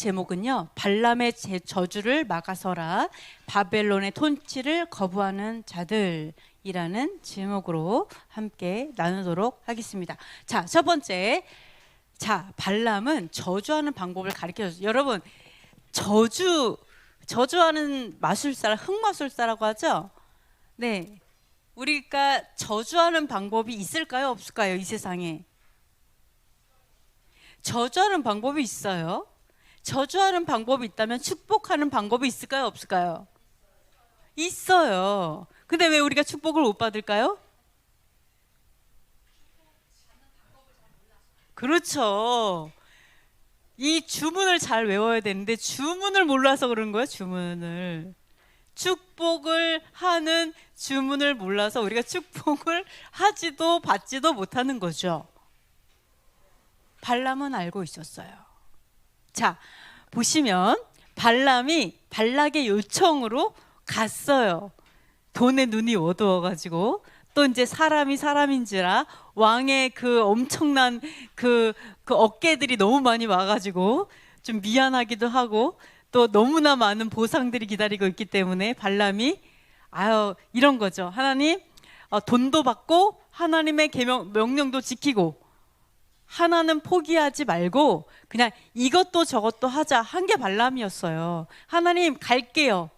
제목은요, 발람의 저주를 막아서라, 바벨론의 통치를 거부하는 자들이라는 제목으로 함께 나누도록 하겠습니다. 자, 첫 번째, 자, 발람은 저주하는 방법을 가르쳐줬어요. 여러분, 저주하는 마술사, 흑마술사라고 하죠? 네, 우리가 저주하는 방법이 있을까요, 없을까요, 이 세상에? 저주하는 방법이 있어요. 저주하는 방법이 있다면 축복하는 방법이 있을까요, 없을까요? 있어요. 근데 왜 우리가 축복을 못 받을까요? 그렇죠. 이 주문을 잘 외워야 되는데 주문을 몰라서 그런 거예요. 주문을. 축복을 하는 주문을 몰라서 우리가 축복을 하지도 받지도 못하는 거죠. 발람은 알고 있었어요. 자, 보시면 발람이 발락의 요청으로 갔어요. 돈에 눈이 어두워가지고, 또 이제 사람이 사람인지라 왕의 그 엄청난 그 어깨들이 너무 많이 와가지고 좀 미안하기도 하고, 또 너무나 많은 보상들이 기다리고 있기 때문에 발람이 이런 거죠. 하나님, 돈도 받고 하나님의 명령도 지키고, 하나는 포기하지 말고 그냥 이것도 저것도 하자 한 게 발람이었어요. 하나님, 갈게요.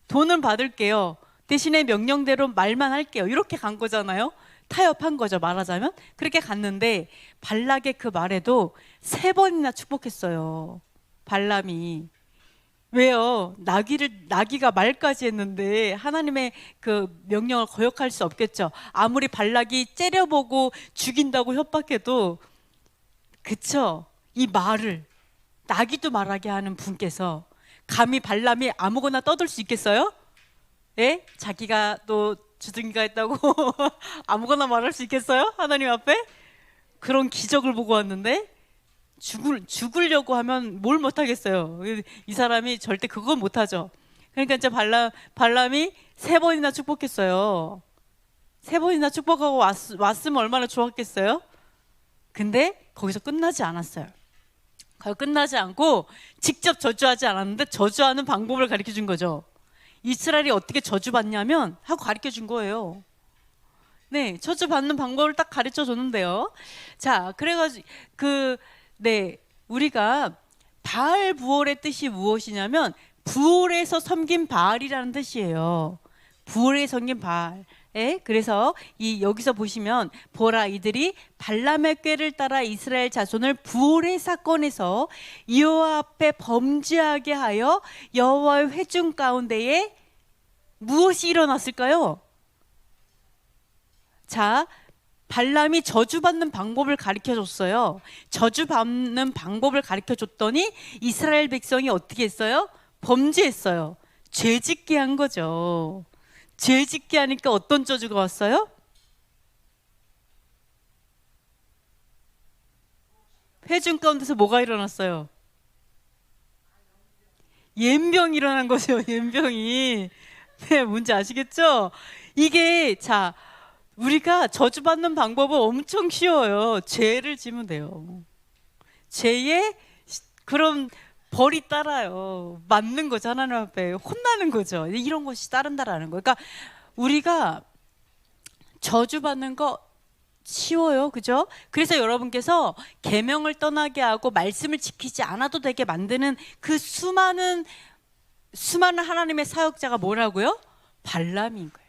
돈은 받을게요. 대신에 명령대로 말만 할게요. 이렇게 간 거잖아요. 타협한 거죠, 말하자면. 그렇게 갔는데 발락의 그 말에도 3번이나 축복했어요, 발람이. 왜요? 나귀가 말까지 했는데 하나님의 그 명령을 거역할 수 없겠죠. 아무리 발락이 째려보고 죽인다고 협박해도, 그쵸? 이 말을, 나귀도 말하게 하는 분께서 감히 발람이 아무거나 떠들 수 있겠어요? 예? 자기가 또 주둥이가 있다고 아무거나 말할 수 있겠어요? 하나님 앞에? 그런 기적을 보고 왔는데 죽으려고 하면 뭘 못하겠어요. 이 사람이 절대 그건 못하죠. 그러니까 이제 발람이 3번이나 축복했어요. 3번이나 축복하고 왔으면 얼마나 좋았겠어요? 근데 거기서 끝나지 않았어요. 끝나지 않고 직접 저주하지 않았는데 저주하는 방법을 가르쳐 준 거죠. 이스라엘이 어떻게 저주받냐면 하고 가르쳐 준 거예요. 네, 저주받는 방법을 딱 가르쳐 줬는데요. 자, 그래가지고 우리가 바알 부올의 뜻이 무엇이냐면 부올에서 섬긴 바알이라는 뜻이에요. 부올에 섬긴 바알. 그래서 여기서 보시면, 보라, 이들이 발람의 꾀를 따라 이스라엘 자손을 부올의 사건에서 여호와 앞에 범죄하게 하여 여호와의 회중 가운데에 무엇이 일어났을까요? 자, 발람이 저주받는 방법을 가르쳐 줬어요. 저주받는 방법을 가르쳐 줬더니 이스라엘 백성이 어떻게 했어요? 범죄했어요. 죄짓게 한 거죠. 죄짓게 하니까 어떤 저주가 왔어요? 회중 가운데서 뭐가 일어났어요? 옌병이 일어난 거죠. 옌병이. 네, 뭔지 아시겠죠? 이게, 자, 우리가 저주받는 방법은 엄청 쉬워요. 죄를 지면 돼요. 죄에 그런 벌이 따라요. 맞는 거죠. 하나님 앞에 혼나는 거죠. 이런 것이 따른다라는 거예요. 그러니까 우리가 저주받는 거 쉬워요. 그죠? 그래서 여러분께서 계명을 떠나게 하고 말씀을 지키지 않아도 되게 만드는 그 수많은 하나님의 사역자가 뭐라고요? 발람인 거예요.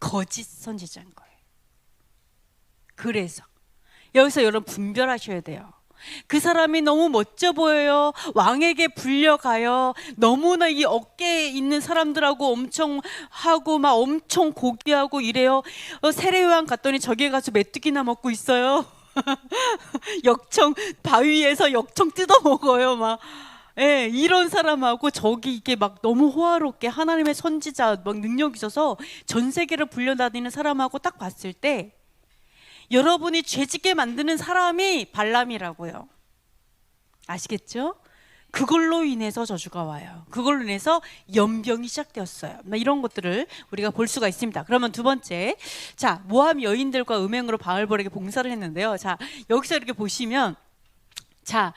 거짓 선지자인 거예요. 그래서 여기서 여러분 분별하셔야 돼요. 그 사람이 너무 멋져 보여요. 왕에게 불려가요. 너무나 이 어깨에 있는 사람들하고 엄청 하고 막 엄청 고귀하고 이래요. 세례요한 갔더니 저기에 가서 메뚜기나 먹고 있어요. 역청 바위에서 역청 뜯어 먹어요. 막 이런 사람하고 저기 이게 막 너무 호화롭게 하나님의 선지자 막 능력 있어서 전 세계를 불려다니는 사람하고 딱 봤을 때 여러분이 죄짓게 만드는 사람이 발람이라고요. 아시겠죠? 그걸로 인해서 저주가 와요. 그걸로 인해서 연병이 시작되었어요. 이런 것들을 우리가 볼 수가 있습니다. 그러면 두 번째, 자, 모압 여인들과 음행으로 바알볼에게 봉사를 했는데요. 자, 여기서 이렇게 보시면, 자,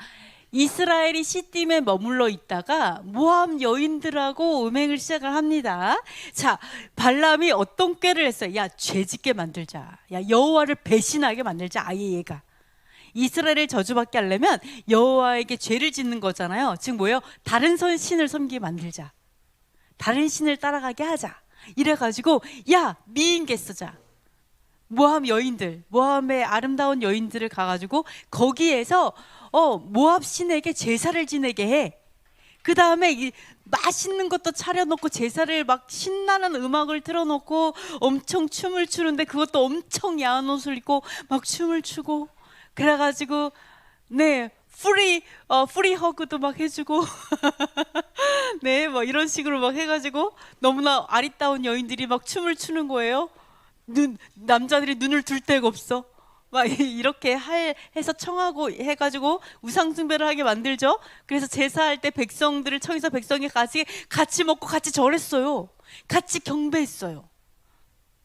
이스라엘이 시딤에 머물러 있다가 모압 여인들하고 음행을 시작을 합니다. 자, 발람이 어떤 꾀를 했어요? 야, 죄짓게 만들자. 야, 여호와를 배신하게 만들자. 아예 얘가 이스라엘을 저주받게 하려면 여호와에게 죄를 짓는 거잖아요. 즉 뭐예요? 다른 신을 섬기게 만들자. 다른 신을 따라가게 하자. 이래가지고 야, 미인계 쓰자. 모압 여인들, 모압의 아름다운 여인들을 가가지고 거기에서 모압 신에게 제사를 지내게 해. 그 다음에 맛있는 것도 차려놓고 제사를 막 신나는 음악을 틀어놓고 엄청 춤을 추는데 그것도 엄청 야한 옷을 입고 막 춤을 추고 그래가지고 네 프리 허그도 막 해주고 네 뭐 이런 식으로 막 해가지고 너무나 아리따운 여인들이 막 춤을 추는 거예요. 남자들이 눈을 둘 데가 없어. 막 이렇게 해서 청하고 해가지고 우상숭배를 하게 만들죠. 그래서 제사할 때 백성들을 청해서 백성이 같이 먹고 같이 절했어요. 같이 경배했어요.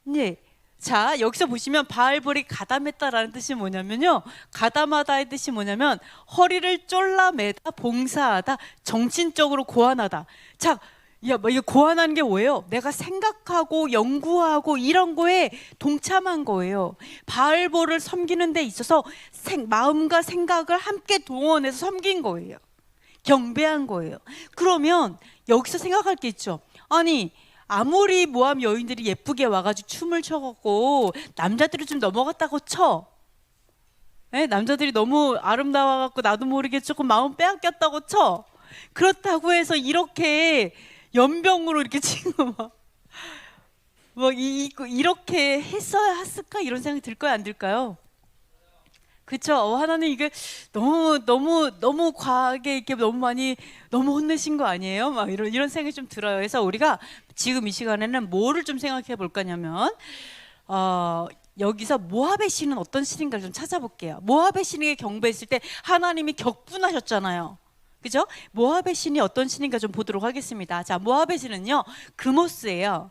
네. 자, 여기서 보시면 바알볼이 가담했다라는 뜻이 뭐냐면요, 가담하다의 뜻이 뭐냐면 허리를 쫄라매다, 봉사하다, 정신적으로 고안하다. 자, 야, 뭐 이거 고안하는 게 뭐예요? 내가 생각하고 연구하고 이런 거에 동참한 거예요. 바알볼을 섬기는 데 있어서 마음과 생각을 함께 동원해서 섬긴 거예요. 경배한 거예요. 그러면 여기서 생각할 게 있죠. 아니, 아무리 모압 여인들이 예쁘게 와가지고 춤을 춰갖고 남자들이 좀 넘어갔다고 쳐. 네? 남자들이 너무 아름다워갖고 나도 모르게 조금 마음 빼앗겼다고 쳐. 그렇다고 해서 이렇게 연병으로 이렇게 지금 뭐 이렇게 했어야 했을까 이런 생각이 들까요, 안 들까요? 그렇죠. 하나님 이게 너무 과하게 이렇게 너무 혼내신 거 아니에요? 막 이런 생각이 좀 들어요. 그래서 우리가 지금 이 시간에는 뭐를 좀 생각해 볼까냐면 여기서 모압의 신은 어떤 신인가를 좀 찾아볼게요. 모압의 신에게 경배했을 때 하나님이 격분하셨잖아요. 그죠? 모압의 신이 어떤 신인가 좀 보도록 하겠습니다. 자, 모압의 신은요, 그모스예요.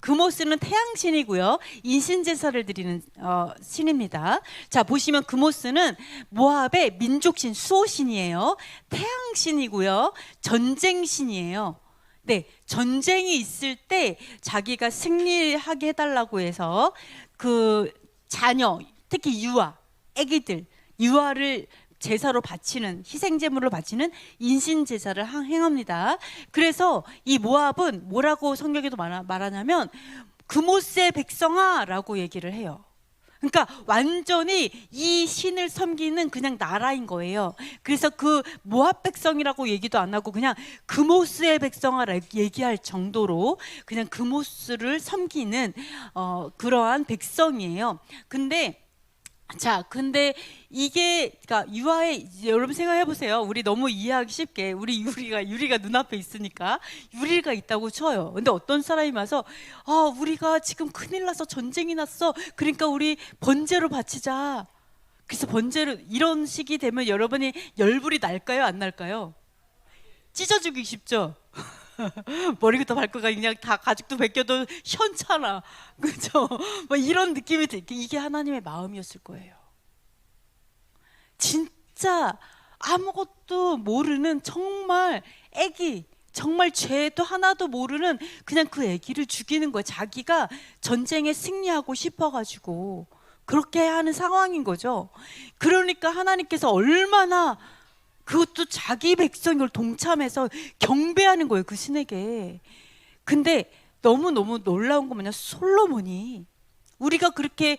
그모스는 태양신이고요, 인신제사를 드리는 신입니다. 자, 보시면 그모스는 모압의 민족신, 수호신이에요. 태양신이고요, 전쟁신이에요. 네, 전쟁이 있을 때 자기가 승리하게 해달라고 해서 그 자녀, 특히 아기들, 유아를 제사로 바치는, 희생제물로 바치는 인신제사를 행합니다. 그래서 이 모압은 뭐라고 성경에도 말하냐면 그모스의 백성아 라고 얘기를 해요. 그러니까 완전히 이 신을 섬기는 그냥 나라인 거예요. 그래서 그 모압 백성이라고 얘기도 안 하고 그냥 그모스의 백성아라 얘기할 정도로 그냥 그모스를 섬기는 그러한 백성이에요. 근데 이게, 그러니까 여러분 생각해 보세요. 우리 너무 이해하기 쉽게, 우리 유리가 눈앞에 있으니까 유리가 있다고 쳐요. 근데 어떤 사람이 와서, 우리가 지금 큰일 나서 전쟁이 났어. 그러니까 우리 번제로 바치자. 그래서 번제로, 이런 식이 되면 여러분이 열불이 날까요? 안 날까요? 찢어 죽이기 쉽죠? 머리부터 발끝까지 그냥 다 가죽도 벗겨도 현찮아. 그죠? 뭐 이런 느낌이 이게 하나님의 마음이었을 거예요. 진짜 아무것도 모르는 정말 정말 죄도 하나도 모르는 그냥 그 아기를 죽이는 거예요. 자기가 전쟁에 승리하고 싶어가지고 그렇게 하는 상황인 거죠. 그러니까 하나님께서 얼마나, 그것도 자기 백성을 동참해서 경배하는 거예요, 그 신에게. 근데 너무너무 놀라운 거 뭐냐, 솔로몬이, 우리가 그렇게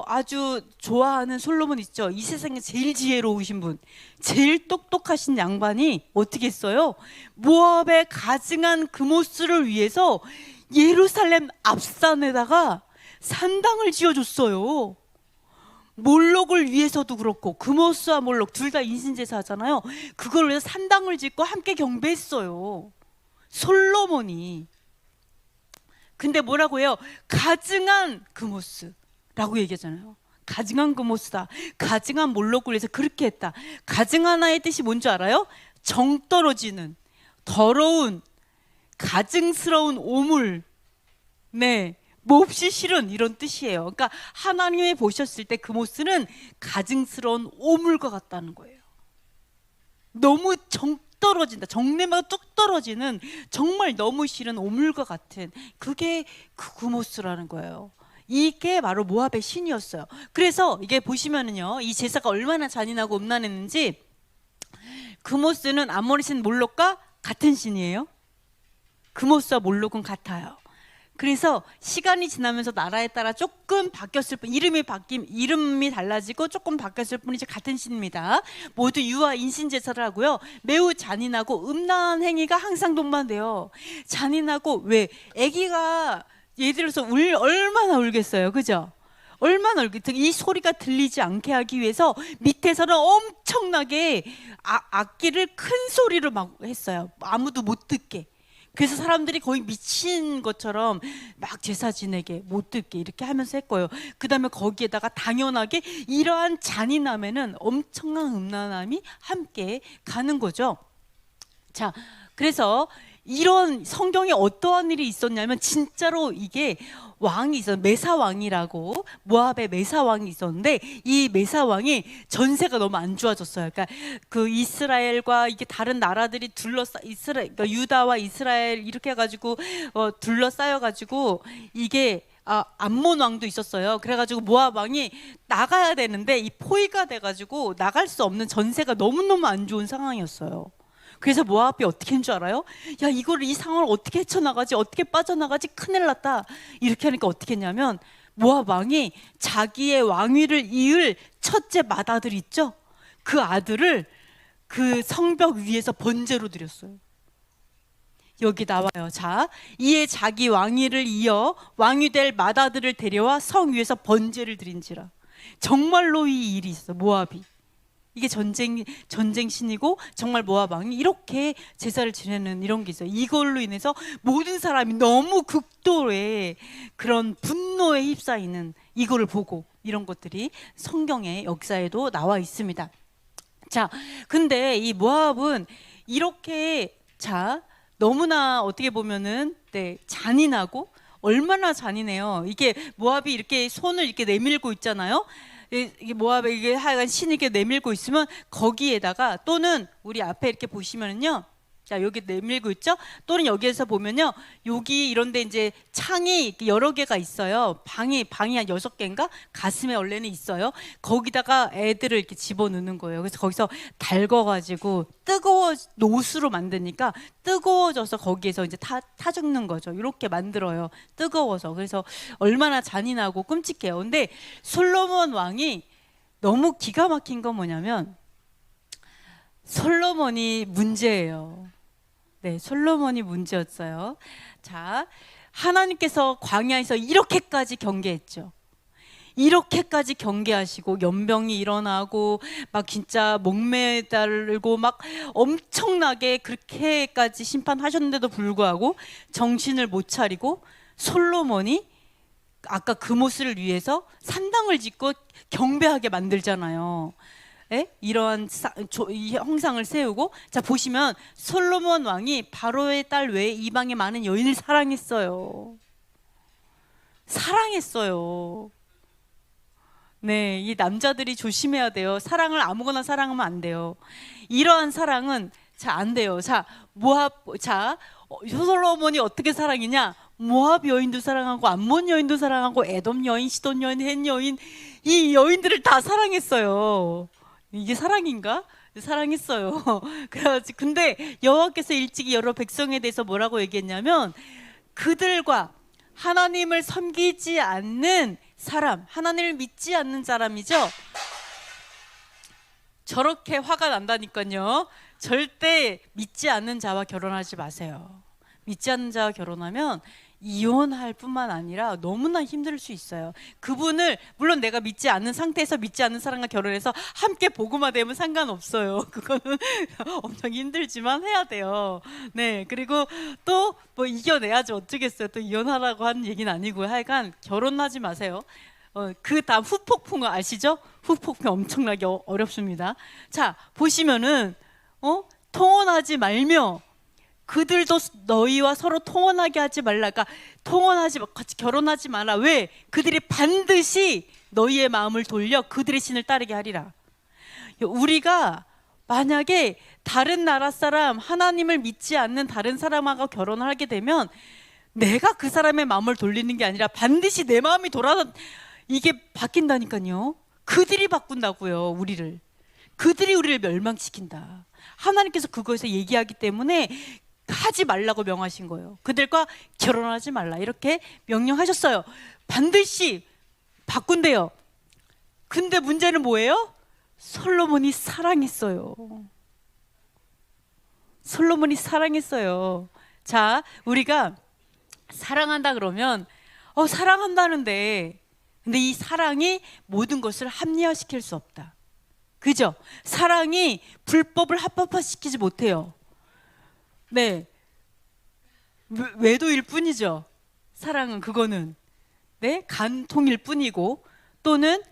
아주 좋아하는 솔로몬 있죠. 이 세상에 제일 지혜로우신 분, 제일 똑똑하신 양반이 어떻게 했어요? 모압의 가증한 그모스를 위해서 예루살렘 앞산에다가 산당을 지어줬어요. 몰록을 위해서도 그렇고, 그모스와 몰록 둘 다 인신제사 하잖아요. 그걸 위해서 산당을 짓고 함께 경배했어요, 솔로몬이. 근데 뭐라고 해요? 가증한 그모스라고 얘기하잖아요. 가증한 그모스다, 가증한 몰록을 위해서 그렇게 했다. 가증하나의 뜻이 뭔지 알아요? 정 떨어지는, 더러운, 가증스러운 오물, 네, 몹시 싫은, 이런 뜻이에요. 그러니까 하나님이 보셨을 때 그모스는 가증스러운 오물과 같다는 거예요. 너무 정 떨어진다. 정내마가 뚝 떨어지는 정말 너무 싫은 오물과 같은 그게 그구모스라는 거예요. 이게 바로 모압의 신이었어요. 그래서 이게 보시면은요, 이 제사가 얼마나 잔인하고 음란했는지, 그모스는 아모리 신 몰록과 같은 신이에요. 그모스와 몰록은 같아요. 그래서 시간이 지나면서 나라에 따라 조금 바뀌었을 뿐, 이름이 달라지고 조금 바뀌었을 뿐이지 같은 신입니다. 모두 유아 인신 제사를 하고요. 매우 잔인하고 음란한 행위가 항상 동반돼요. 잔인하고, 왜 아기가 예를 들어서 얼마나 울겠어요, 그죠? 얼마나 이 소리가 들리지 않게 하기 위해서 밑에서는 엄청나게 악기를 큰 소리로 막 했어요. 아무도 못 듣게. 그래서 사람들이 거의 미친 것처럼 막 제사 지내게, 못 듣게 이렇게 하면서 했고요. 그 다음에 거기에다가 당연하게 이러한 잔인함에는 엄청난 음란함이 함께 가는 거죠. 자, 그래서 이런 성경에 어떠한 일이 있었냐면, 진짜로 이게 왕이 있었어요. 메사왕이라고, 모압의 메사왕이 있었는데, 이 메사왕이 전세가 너무 안 좋아졌어요. 그러니까 그 이스라엘과 이게 다른 나라들이 그러니까 유다와 이스라엘 이렇게 해가지고 둘러싸여가지고, 이게 암몬 왕도 있었어요. 그래가지고 모압 왕이 나가야 되는데 이 포위가 돼가지고 나갈 수 없는, 전세가 너무너무 안 좋은 상황이었어요. 그래서 모압이 어떻게 한 줄 알아요? 야, 이 상황을 어떻게 헤쳐나가지? 어떻게 빠져나가지? 큰일 났다. 이렇게 하니까 어떻게 했냐면, 모압 왕이 자기의 왕위를 이을 첫째 맏아들 있죠? 그 아들을 그 성벽 위에서 번제로 드렸어요. 여기 나와요. 자, 이에 자기 왕위를 이어 왕이 될 맏아들을 데려와 성 위에서 번제를 드린지라. 정말로 이 일이 있어, 모압이. 이게 전쟁 신이고, 정말 모압 왕이 이렇게 제사를 지내는 이런 게 있어요. 이걸로 인해서 모든 사람이 너무 극도의 그런 분노에 휩싸이는, 이거를 보고, 이런 것들이 성경의 역사에도 나와 있습니다. 자, 근데 이 모압은 이렇게, 자, 너무나 어떻게 보면은 잔인하고, 얼마나 잔인해요. 이게 모압이 이렇게 손을 이렇게 내밀고 있잖아요. 이게 모압에 이게 하여간 신이 이렇게 내밀고 있으면, 거기에다가, 또는 우리 앞에 이렇게 보시면은요, 자, 여기 내밀고 있죠? 또는 여기에서 보면요, 여기 이런데 이제 창이 여러 개가 있어요. 방이 한 6개인가? 가슴에 원래는 있어요. 거기다가 애들을 이렇게 집어넣는 거예요. 그래서 거기서 달궈가지고 노수로 만드니까 뜨거워져서 거기에서 이제 타 죽는 거죠. 이렇게 만들어요. 뜨거워서. 그래서 얼마나 잔인하고 끔찍해요. 근데 솔로몬 왕이 너무 기가 막힌 건 뭐냐면, 솔로몬이 문제예요. 네, 솔로몬이 문제였어요. 자, 하나님께서 광야에서 이렇게까지 경계했죠. 이렇게까지 경계하시고 연병이 일어나고 막 진짜 목매달고 막 엄청나게 그렇게까지 심판하셨는데도 불구하고 정신을 못 차리고, 솔로몬이 아까 그모스를 위해서 산당을 짓고 경배하게 만들잖아요. 이러한 이 형상을 세우고, 자, 보시면 솔로몬 왕이 바로의 딸 외에 이방의 많은 여인을 사랑했어요. 네, 이 남자들이 조심해야 돼요. 사랑을 아무거나 사랑하면 안 돼요. 이러한 사랑은 안 돼요. 자, 솔로몬이 어떻게 사랑이냐? 모압 여인도 사랑하고, 암몬 여인도 사랑하고, 에돔 여인, 시돈 여인, 헷 여인, 이 여인들을 다 사랑했어요. 이게 사랑인가? 사랑했어요. 그래가지고, 근데 여호와께서 일찍이 여러 백성에 대해서 뭐라고 얘기했냐면, 그들과 하나님을 섬기지 않는 사람, 하나님을 믿지 않는 사람이죠. 저렇게 화가 난다니까요. 절대 믿지 않는 자와 결혼하지 마세요. 믿지 않는 자와 결혼하면 이혼할 뿐만 아니라 너무나 힘들 수 있어요. 그분을, 물론 내가 믿지 않는 상태에서 믿지 않는 사람과 결혼해서 함께 복음화 되면 상관없어요. 그거는 엄청 힘들지만 해야 돼요. 네, 그리고 또 뭐 이겨내야죠. 어쩌겠어요. 또 이혼하라고 하는 얘기는 아니고요. 하여간 결혼하지 마세요. 그 다음 후폭풍 아시죠? 후폭풍 엄청나게 어렵습니다. 자, 보시면은 통혼하지 말며, 그들도 너희와 서로 통혼하게 하지 말라. 그러니까 같이 결혼하지 마라. 왜? 그들이 반드시 너희의 마음을 돌려 그들의 신을 따르게 하리라. 우리가 만약에 다른 나라 사람, 하나님을 믿지 않는 다른 사람하고 결혼을 하게 되면 내가 그 사람의 마음을 돌리는 게 아니라 반드시 내 마음이 이게 바뀐다니까요. 그들이 바꾼다고요, 우리를. 그들이 우리를 멸망시킨다. 하나님께서 그것에서 얘기하기 때문에 하지 말라고 명하신 거예요. 그들과 결혼하지 말라 이렇게 명령하셨어요. 반드시 바꾼대요. 근데 문제는 뭐예요? 솔로몬이 사랑했어요. 솔로몬이 사랑했어요. 자, 우리가 사랑한다 그러면 사랑한다는데 근데 이 사랑이 모든 것을 합리화시킬 수 없다. 그죠? 사랑이 불법을 합법화시키지 못해요. 네, 외도일 뿐이죠. 사랑은 그거는 네, 간통일 뿐이고 또는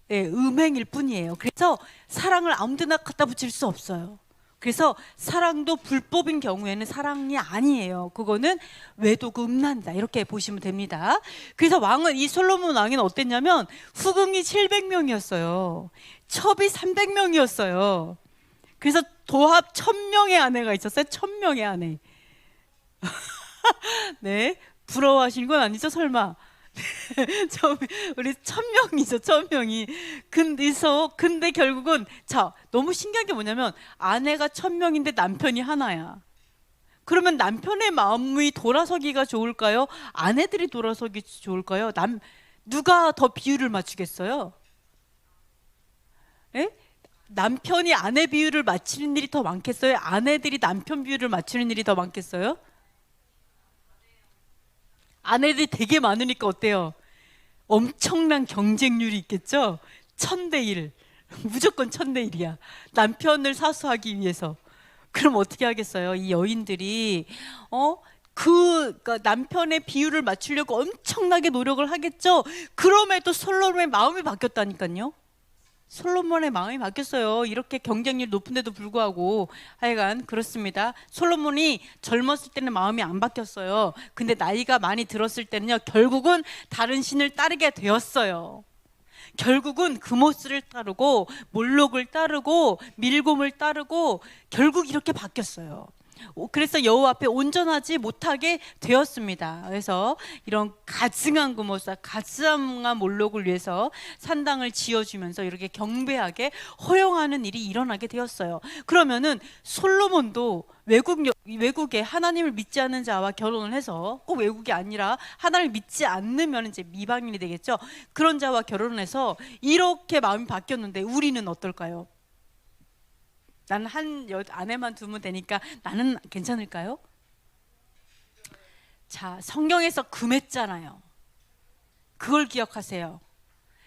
네, 음행일 뿐이에요. 그래서 사랑을 아무데나 갖다 붙일 수 없어요. 그래서 사랑도 불법인 경우에는 사랑이 아니에요. 그거는 외도고 음란이다 이렇게 보시면 됩니다. 그래서 왕은 이 솔로몬 왕은 어땠냐면 후궁이 700명이었어요. 첩이 300명이었어요. 그래서 도합 1000명의 아내가 있었어요. 1000명의 아내. 네, 부러워하시는 건 아니죠 설마? 우리 1000명이죠, 1000명이. 근데 결국은 자, 너무 신기한 게 뭐냐면 아내가 1000명인데 남편이 하나야. 그러면 남편의 마음이 돌아서기가 좋을까요? 아내들이 돌아서기 좋을까요? 누가 더 비율을 맞추겠어요? 예? 남편이 아내 비율을 맞추는 일이 더 많겠어요? 아내들이 남편 비율을 맞추는 일이 더 많겠어요? 아내들이 되게 많으니까 어때요? 엄청난 경쟁률이 있겠죠? 1000대1 무조건 1000대1이야. 남편을 사수하기 위해서. 그럼 어떻게 하겠어요? 이 여인들이 그러니까 남편의 비율을 맞추려고 엄청나게 노력을 하겠죠? 그럼에도 솔로몬의 마음이 바뀌었다니까요. 솔로몬의 마음이 바뀌었어요. 이렇게 경쟁률 높은데도 불구하고. 하여간 그렇습니다. 솔로몬이 젊었을 때는 마음이 안 바뀌었어요. 근데 나이가 많이 들었을 때는요, 결국은 다른 신을 따르게 되었어요. 결국은 금오스를 따르고 몰록을 따르고 밀곰을 따르고 결국 이렇게 바뀌었어요. 그래서 여호와 앞에 온전하지 못하게 되었습니다. 그래서 이런 가증한 금오사, 가증한 몰록을 위해서 산당을 지어주면서 이렇게 경배하게 허용하는 일이 일어나게 되었어요. 그러면은 솔로몬도 외국에 하나님을 믿지 않는 자와 결혼을 해서, 꼭 외국이 아니라 하나님을 믿지 않으면 이제 미방인이 되겠죠. 그런 자와 결혼을 해서 이렇게 마음이 바뀌었는데 우리는 어떨까요? 나는 아내만 두면 되니까 나는 괜찮을까요? 자, 성경에서 금했잖아요. 그걸 기억하세요.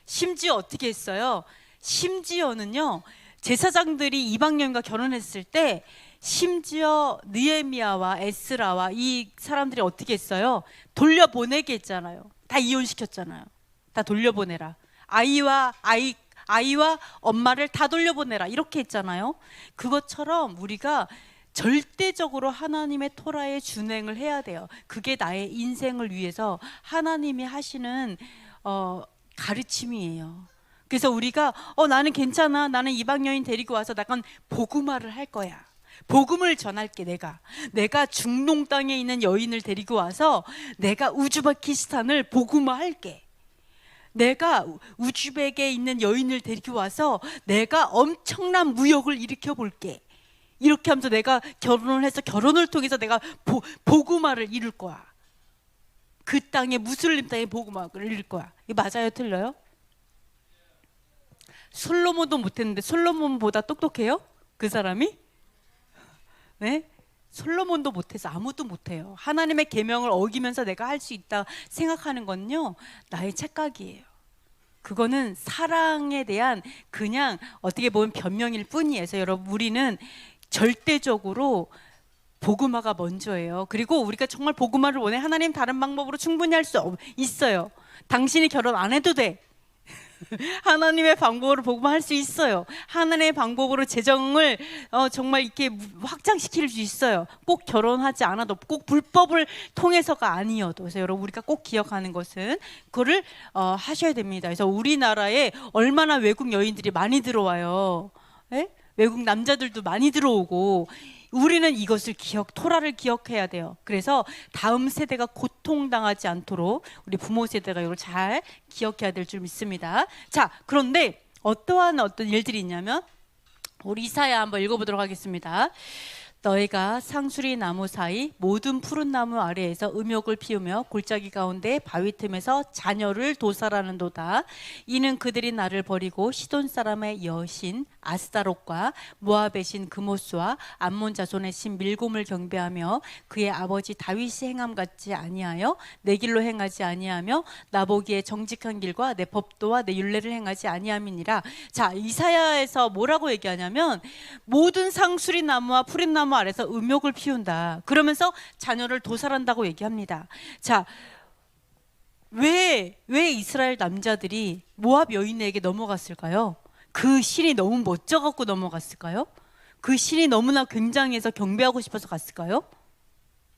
심지어 어떻게 했어요? 심지어는요, 제사장들이 이방 여인과 결혼했을 때 심지어 느헤미야와 에스라와 이 사람들이 어떻게 했어요? 돌려보내게 했잖아요. 다 이혼시켰잖아요. 다 돌려보내라. 아이와 엄마를 다 돌려보내라 이렇게 했잖아요. 그것처럼 우리가 절대적으로 하나님의 토라에 준행을 해야 돼요. 그게 나의 인생을 위해서 하나님이 하시는 가르침이에요. 그래서 우리가 나는 괜찮아, 나는 이방 여인 데리고 와서 나간 복음화를 할 거야. 복음을 전할게. 내가 중동 땅에 있는 여인을 데리고 와서 내가 우즈베키스탄을 복음화할게. 내가 우즈벡에 있는 여인을 데리고 와서 내가 엄청난 무역을 일으켜 볼게. 이렇게 하면서 내가 결혼을 해서 결혼을 통해서 내가 복음화를 이룰 거야. 그 땅에 무슬림 땅에 복음화를 이룰 거야. 이거 맞아요, 틀려요? 솔로몬도 못했는데 솔로몬보다 똑똑해요? 그 사람이? 네? 솔로몬도 못해서 아무도 못해요. 하나님의 계명을 어기면서 내가 할 수 있다 생각하는 건요, 나의 착각이에요. 그거는 사랑에 대한 그냥 어떻게 보면 변명일 뿐이에요. 그래서 여러분, 우리는 절대적으로 복음화가 먼저예요. 그리고 우리가 정말 복음화를 원해, 하나님 다른 방법으로 충분히 할 수 있어요. 당신이 결혼 안 해도 돼. 하나님의 방법으로 복음화할 수 있어요. 하나님의 방법으로 재정을 정말 이렇게 확장시킬 수 있어요. 꼭 결혼하지 않아도, 꼭 불법을 통해서가 아니어도. 그래서 여러분, 우리가 꼭 기억하는 것은 그거를 하셔야 됩니다. 그래서 우리나라에 얼마나 외국 여인들이 많이 들어와요. 네? 외국 남자들도 많이 들어오고, 우리는 이것을 토라를 기억해야 돼요. 그래서 다음 세대가 고통당하지 않도록 우리 부모 세대가 이걸 잘 기억해야 될 줄 믿습니다. 자, 그런데 어떤 일들이 있냐면, 우리 이사야 한번 읽어보도록 하겠습니다. 너희가 상수리 나무 사이 모든 푸른 나무 아래에서 음욕을 피우며 골짜기 가운데 바위 틈에서 자녀를 도살하는도다. 이는 그들이 나를 버리고 시돈 사람의 여신 아스타롯과 모압의 신 그모스와 암몬 자손의 신 밀곰을 경배하며 그의 아버지 다윗이 행함 같지 아니하여 내 길로 행하지 아니하며 나보기에 정직한 길과 내 법도와 내 율례를 행하지 아니함이니라. 자, 이사야에서 뭐라고 얘기하냐면, 모든 상수리 나무와 푸른 나무 아래서 음욕을 피운다. 그러면서 자녀를 도살한다고 얘기합니다. 자, 왜 이스라엘 남자들이 모압 여인에게 넘어갔을까요? 그 신이 너무 멋져갖고 넘어갔을까요? 그 신이 너무나 굉장해서 경배하고 싶어서 갔을까요?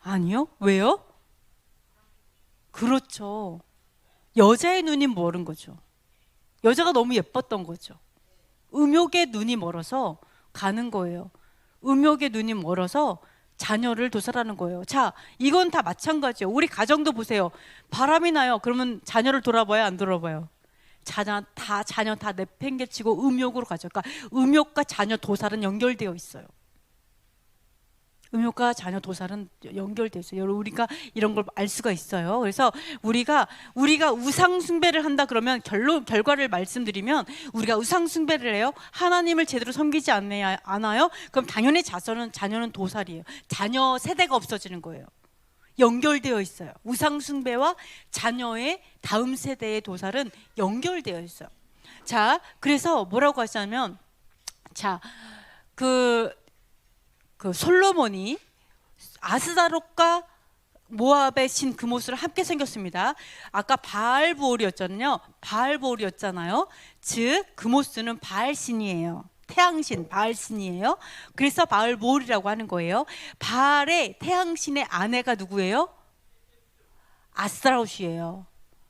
아니요. 왜요? 그렇죠. 여자의 눈이 멀은 거죠. 여자가 너무 예뻤던 거죠. 음욕의 눈이 멀어서 가는 거예요. 음욕의 눈이 멀어서 자녀를 도살하는 거예요. 자, 이건 다 마찬가지예요. 우리 가정도 보세요. 바람이 나요. 그러면 자녀를 돌아봐요, 안 돌아봐요? 자녀 다 내팽개치고 음욕으로 가죠. 그러니까 음욕과 자녀 도살은 연결되어 있어요. 음욕과 자녀 도살은 연결되어 있어요. 여러분, 우리가 이런 걸 알 수가 있어요. 그래서 우리가 우상 숭배를 한다 그러면 결과를 말씀드리면, 우리가 우상 숭배를 해요. 하나님을 제대로 섬기지 않아요. 그럼 당연히 자녀는 도살이에요. 자녀 세대가 없어지는 거예요. 연결되어 있어요. 우상 숭배와 자녀의 다음 세대의 도살은 연결되어 있어요. 자, 그래서 뭐라고 하시냐면, 자, 그 솔로몬이 아스다롯과 모압의 신 그모스를 함께 생겼습니다. 아까 바알보올이었잖아요. 즉 그모스는 바알신이에요. 태양신, 바알신이에요. 그래서 바알보올이라고 하는 거예요. 바알의 태양신의 아내가 누구예요? 아스타롯이에요.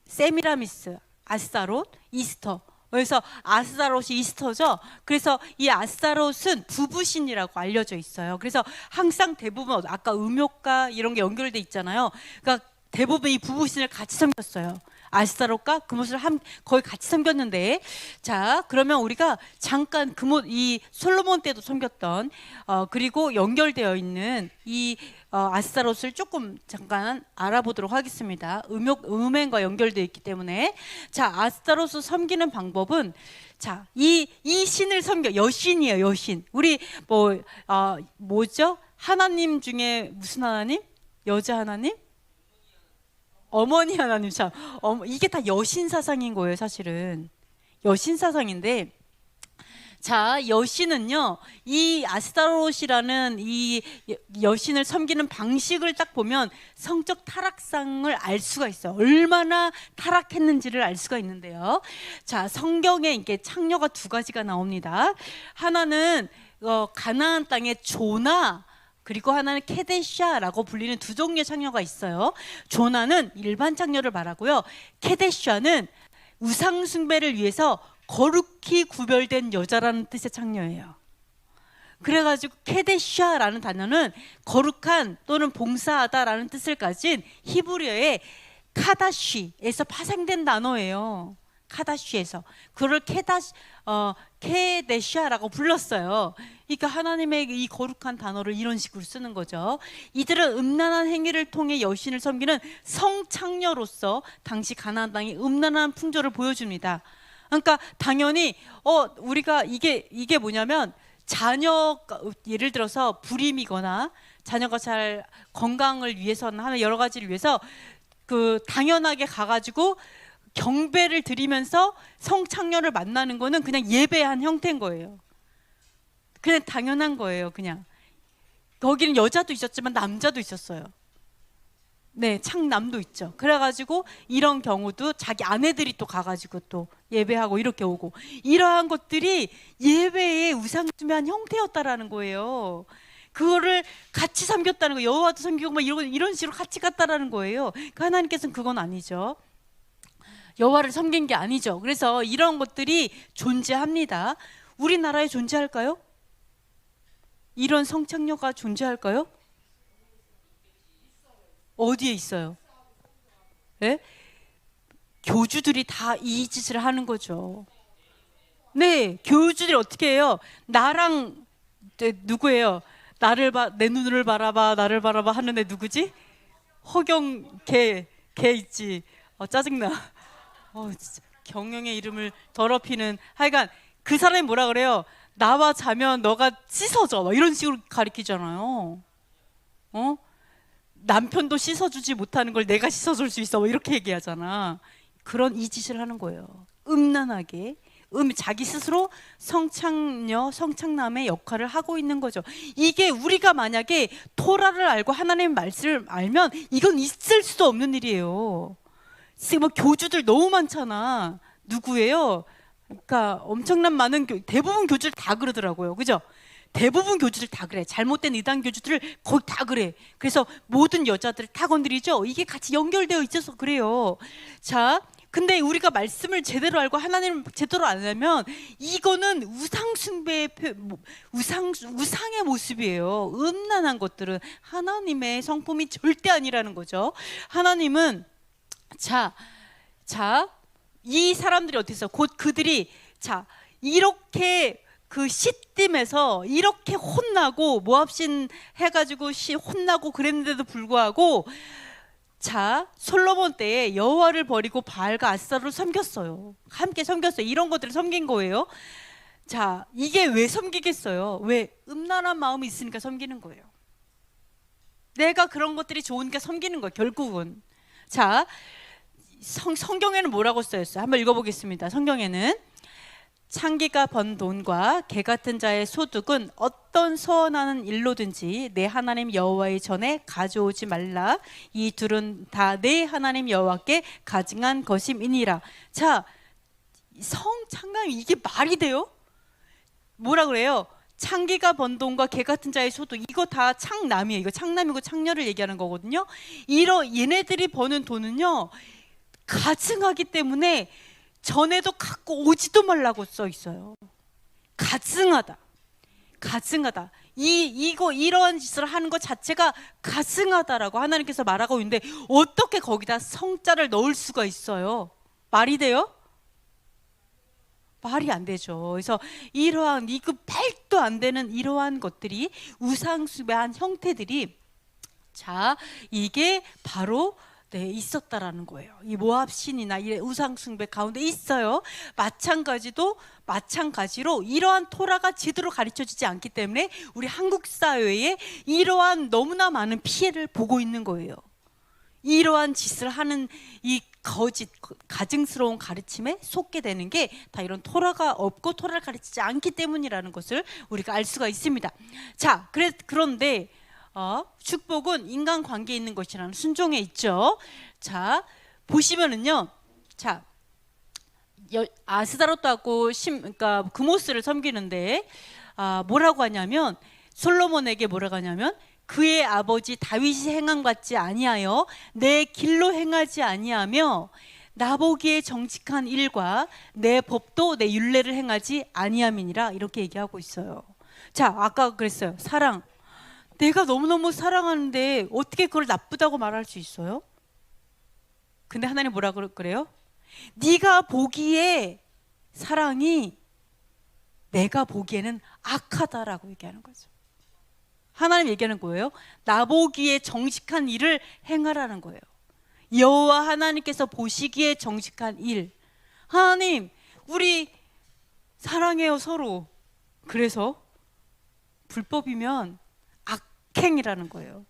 세미라미스, 아스타롯, 이스터. 그래서 아스타롯이 이스터죠. 그래서 이 아스타롯은 부부신이라고 알려져 있어요. 그래서 항상 대부분 아까 음욕과 이런 게 연결돼 있잖아요. 그러니까 대부분 이 부부신을 같이 섬겼어요. 아스타롯과 그모스를 거의 같이 섬겼는데, 자, 그러면 우리가 잠깐 이 솔로몬 때도 섬겼던 그리고 연결되어 있는 이 아스타롯을 조금 잠깐 알아보도록 하겠습니다. 음행과 연결되어 있기 때문에. 자, 아스타롯을 섬기는 방법은, 자, 이 신을 여신이에요. 여신. 우리 뭐죠? 하나님 중에 무슨 하나님? 여자 하나님? 어머니 하나님. 참, 이게 다 여신 사상인 거예요. 사실은 여신 사상인데, 자, 여신은요, 이 아스타롯이라는 이 여신을 섬기는 방식을 딱 보면 성적 타락상을 알 수가 있어요. 얼마나 타락했는지를 알 수가 있는데요. 자, 성경에 이렇게 창녀가 두 가지가 나옵니다. 하나는 가나안 땅의 조나, 그리고 하나는 케데샤라고 불리는 두 종류의 창녀가 있어요. 조나는 일반 창녀를 말하고요. 케데샤는 우상 숭배를 위해서 거룩히 구별된 여자라는 뜻의 창녀예요. 그래가지고 케데샤라는 단어는 거룩한 또는 봉사하다라는 뜻을 가진 히브리어의 카다쉬에서 파생된 단어예요. 카다쉬에서 그걸 케데샤라고 불렀어요. 그러니까 하나님의 이 거룩한 단어를 이런 식으로 쓰는 거죠. 이들은 음란한 행위를 통해 여신을 섬기는 성창녀로서 당시 가나안 땅이 음란한 풍조를 보여줍니다. 그러니까 당연히 우리가 이게 뭐냐면, 자녀가 예를 들어서 불임이거나 자녀가 잘 건강을 위해서나 하는 여러 가지를 위해서 당연하게 가가지고 경배를 드리면서 성창녀를 만나는 거는 그냥 예배한 형태인 거예요. 그냥 당연한 거예요. 그냥 거기는 여자도 있었지만 남자도 있었어요. 네, 창남도 있죠. 그래가지고 이런 경우도 자기 아내들이 또 가가지고 또 예배하고 이렇게 오고, 이러한 것들이 예배의 우상숭배한 형태였다라는 거예요. 그거를 같이 섬겼다는 거예요. 여호와도 섬기고 막 이런 식으로 같이 갔다라는 거예요. 그러니까 하나님께서는 그건 아니죠. 여호와를 섬긴 게 아니죠. 그래서 이런 것들이 존재합니다. 우리나라에 존재할까요? 이런 성착녀가 존재할까요? 어디에 있어요? 예? 교주들이 다 이 짓을 하는 거죠. 네, 교주들이 어떻게 해요? 나랑 누구예요? 내 눈을 바라봐, 나를 바라봐 하는 애 누구지? 허경 걔 있지. 짜증나. 진짜 경영의 이름을 더럽히는. 하여간 그 사람이 뭐라 그래요? 나와 자면 너가 씻어져. 막 이런 식으로 가리키잖아요. 남편도 씻어주지 못하는 걸 내가 씻어줄 수 있어. 뭐 이렇게 얘기하잖아. 그런 이 짓을 하는 거예요. 음란하게. 자기 스스로 성착녀, 성착남의 역할을 하고 있는 거죠. 이게 우리가 만약에 토라를 알고 하나님의 말씀을 알면 이건 있을 수도 없는 일이에요. 지금 뭐 교주들 너무 많잖아. 누구예요? 그러니까 엄청난 많은 대부분 교주들 다 그러더라고요. 그죠? 대부분 교주들 다 그래. 잘못된 이단 교주들 거의 다 그래. 그래서 모든 여자들 다 건드리죠. 이게 같이 연결되어 있어서 그래요. 자, 근데 우리가 말씀을 제대로 알고 하나님을 제대로 알려면 이거는 우상의 모습이에요. 음란한 것들은 하나님의 성품이 절대 아니라는 거죠. 하나님은 이 사람들이 어땠어? 곧 그들이 이렇게 그 시딤에서 이렇게 혼나고 모압신 해가지고 혼나고 그랬는데도 불구하고 솔로몬 때에 여호와를 버리고 바알과 아스타를 섬겼어요. 함께 섬겼어요. 이런 것들을 섬긴 거예요. 이게 왜 섬기겠어요? 왜? 음란한 마음이 있으니까 섬기는 거예요. 내가 그런 것들이 좋으니까 섬기는 거예요. 결국은. 성경에는 뭐라고 써있어요? 한번 읽어보겠습니다. 성경에는 창기가 번 돈과 개 같은 자의 소득은 어떤 서원하는 일로든지 내 하나님 여호와의 전에 가져오지 말라. 이 둘은 다 내 하나님 여호와께 가증한 것임이니라. 성창남이 이게 말이 돼요? 뭐라 그래요? 창기가 번 돈과 개 같은 자의 소득, 이거 다 창남이에요. 이거 창남이고 창녀를 얘기하는 거거든요. 얘네들이 버는 돈은요 가증하기 때문에 전에도 갖고 오지도 말라고 써 있어요. 가증하다. 이러한 짓을 하는 것 자체가 가증하다라고 하나님께서 말하고 있는데 어떻게 거기다 성자를 넣을 수가 있어요? 말이 돼요? 말이 안 되죠. 그래서 이러한 이거 말도 안 되는 이러한 것들이 우상숭배한 형태들이 이게 바로 있었다라는 거예요. 이 모압 신이나 이 우상 숭배 가운데 있어요. 마찬가지로 이러한 토라가 제대로 가르쳐지지 않기 때문에 우리 한국 사회에 이러한 너무나 많은 피해를 보고 있는 거예요. 이러한 짓을 하는 이 거짓 가증스러운 가르침에 속게 되는 게 다 이런 토라가 없고 토라를 가르치지 않기 때문이라는 것을 우리가 알 수가 있습니다. 그런데 축복은 인간관계에 있는 것이라는 순종에 있죠. 보시면은요. 아스다롯하고 그러니까 그모스를 섬기는데 뭐라고 하냐면 솔로몬에게 뭐라고 하냐면 그의 아버지 다윗이 행함같이 아니하여 내 길로 행하지 아니하며 나보기에 정직한 일과 내 법도 내 율례를 행하지 아니함이니라. 이렇게 얘기하고 있어요. 아까 그랬어요. 사랑. 내가 너무너무 사랑하는데 어떻게 그걸 나쁘다고 말할 수 있어요? 근데 하나님 뭐라고 그래요? 네가 보기에 사랑이 내가 보기에는 악하다라고 얘기하는 거죠. 하나님 얘기하는 거예요. 나보기에 정직한 일을 행하라는 거예요. 여호와 하나님께서 보시기에 정직한 일. 하나님, 우리 사랑해요 서로. 그래서 불법이면 악행이라는 거예요.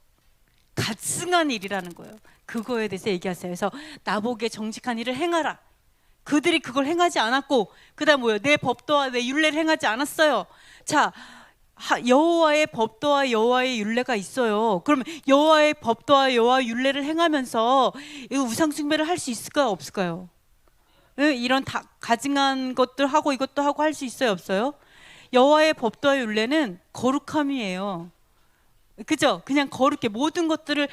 가증한 일이라는 거예요. 그거에 대해서 얘기하세요. 그래서 나보기에 정직한 일을 행하라. 그들이 그걸 행하지 않았고, 그다음 뭐예요? 내 법도와 내 율례를 행하지 않았어요. 여호와의 법도와 여호와의 율례가 있어요. 그러면 여호와의 법도와 여호와의 율례를 행하면서 우상 숭배를 할 수 있을까요? 없을까요? 이런 가증한 것들 하고 이것도 하고 할 수 있어요? 없어요? 여호와의 법도와 율례는 거룩함이에요. 그죠? 그냥 거룩해. 모든 것들을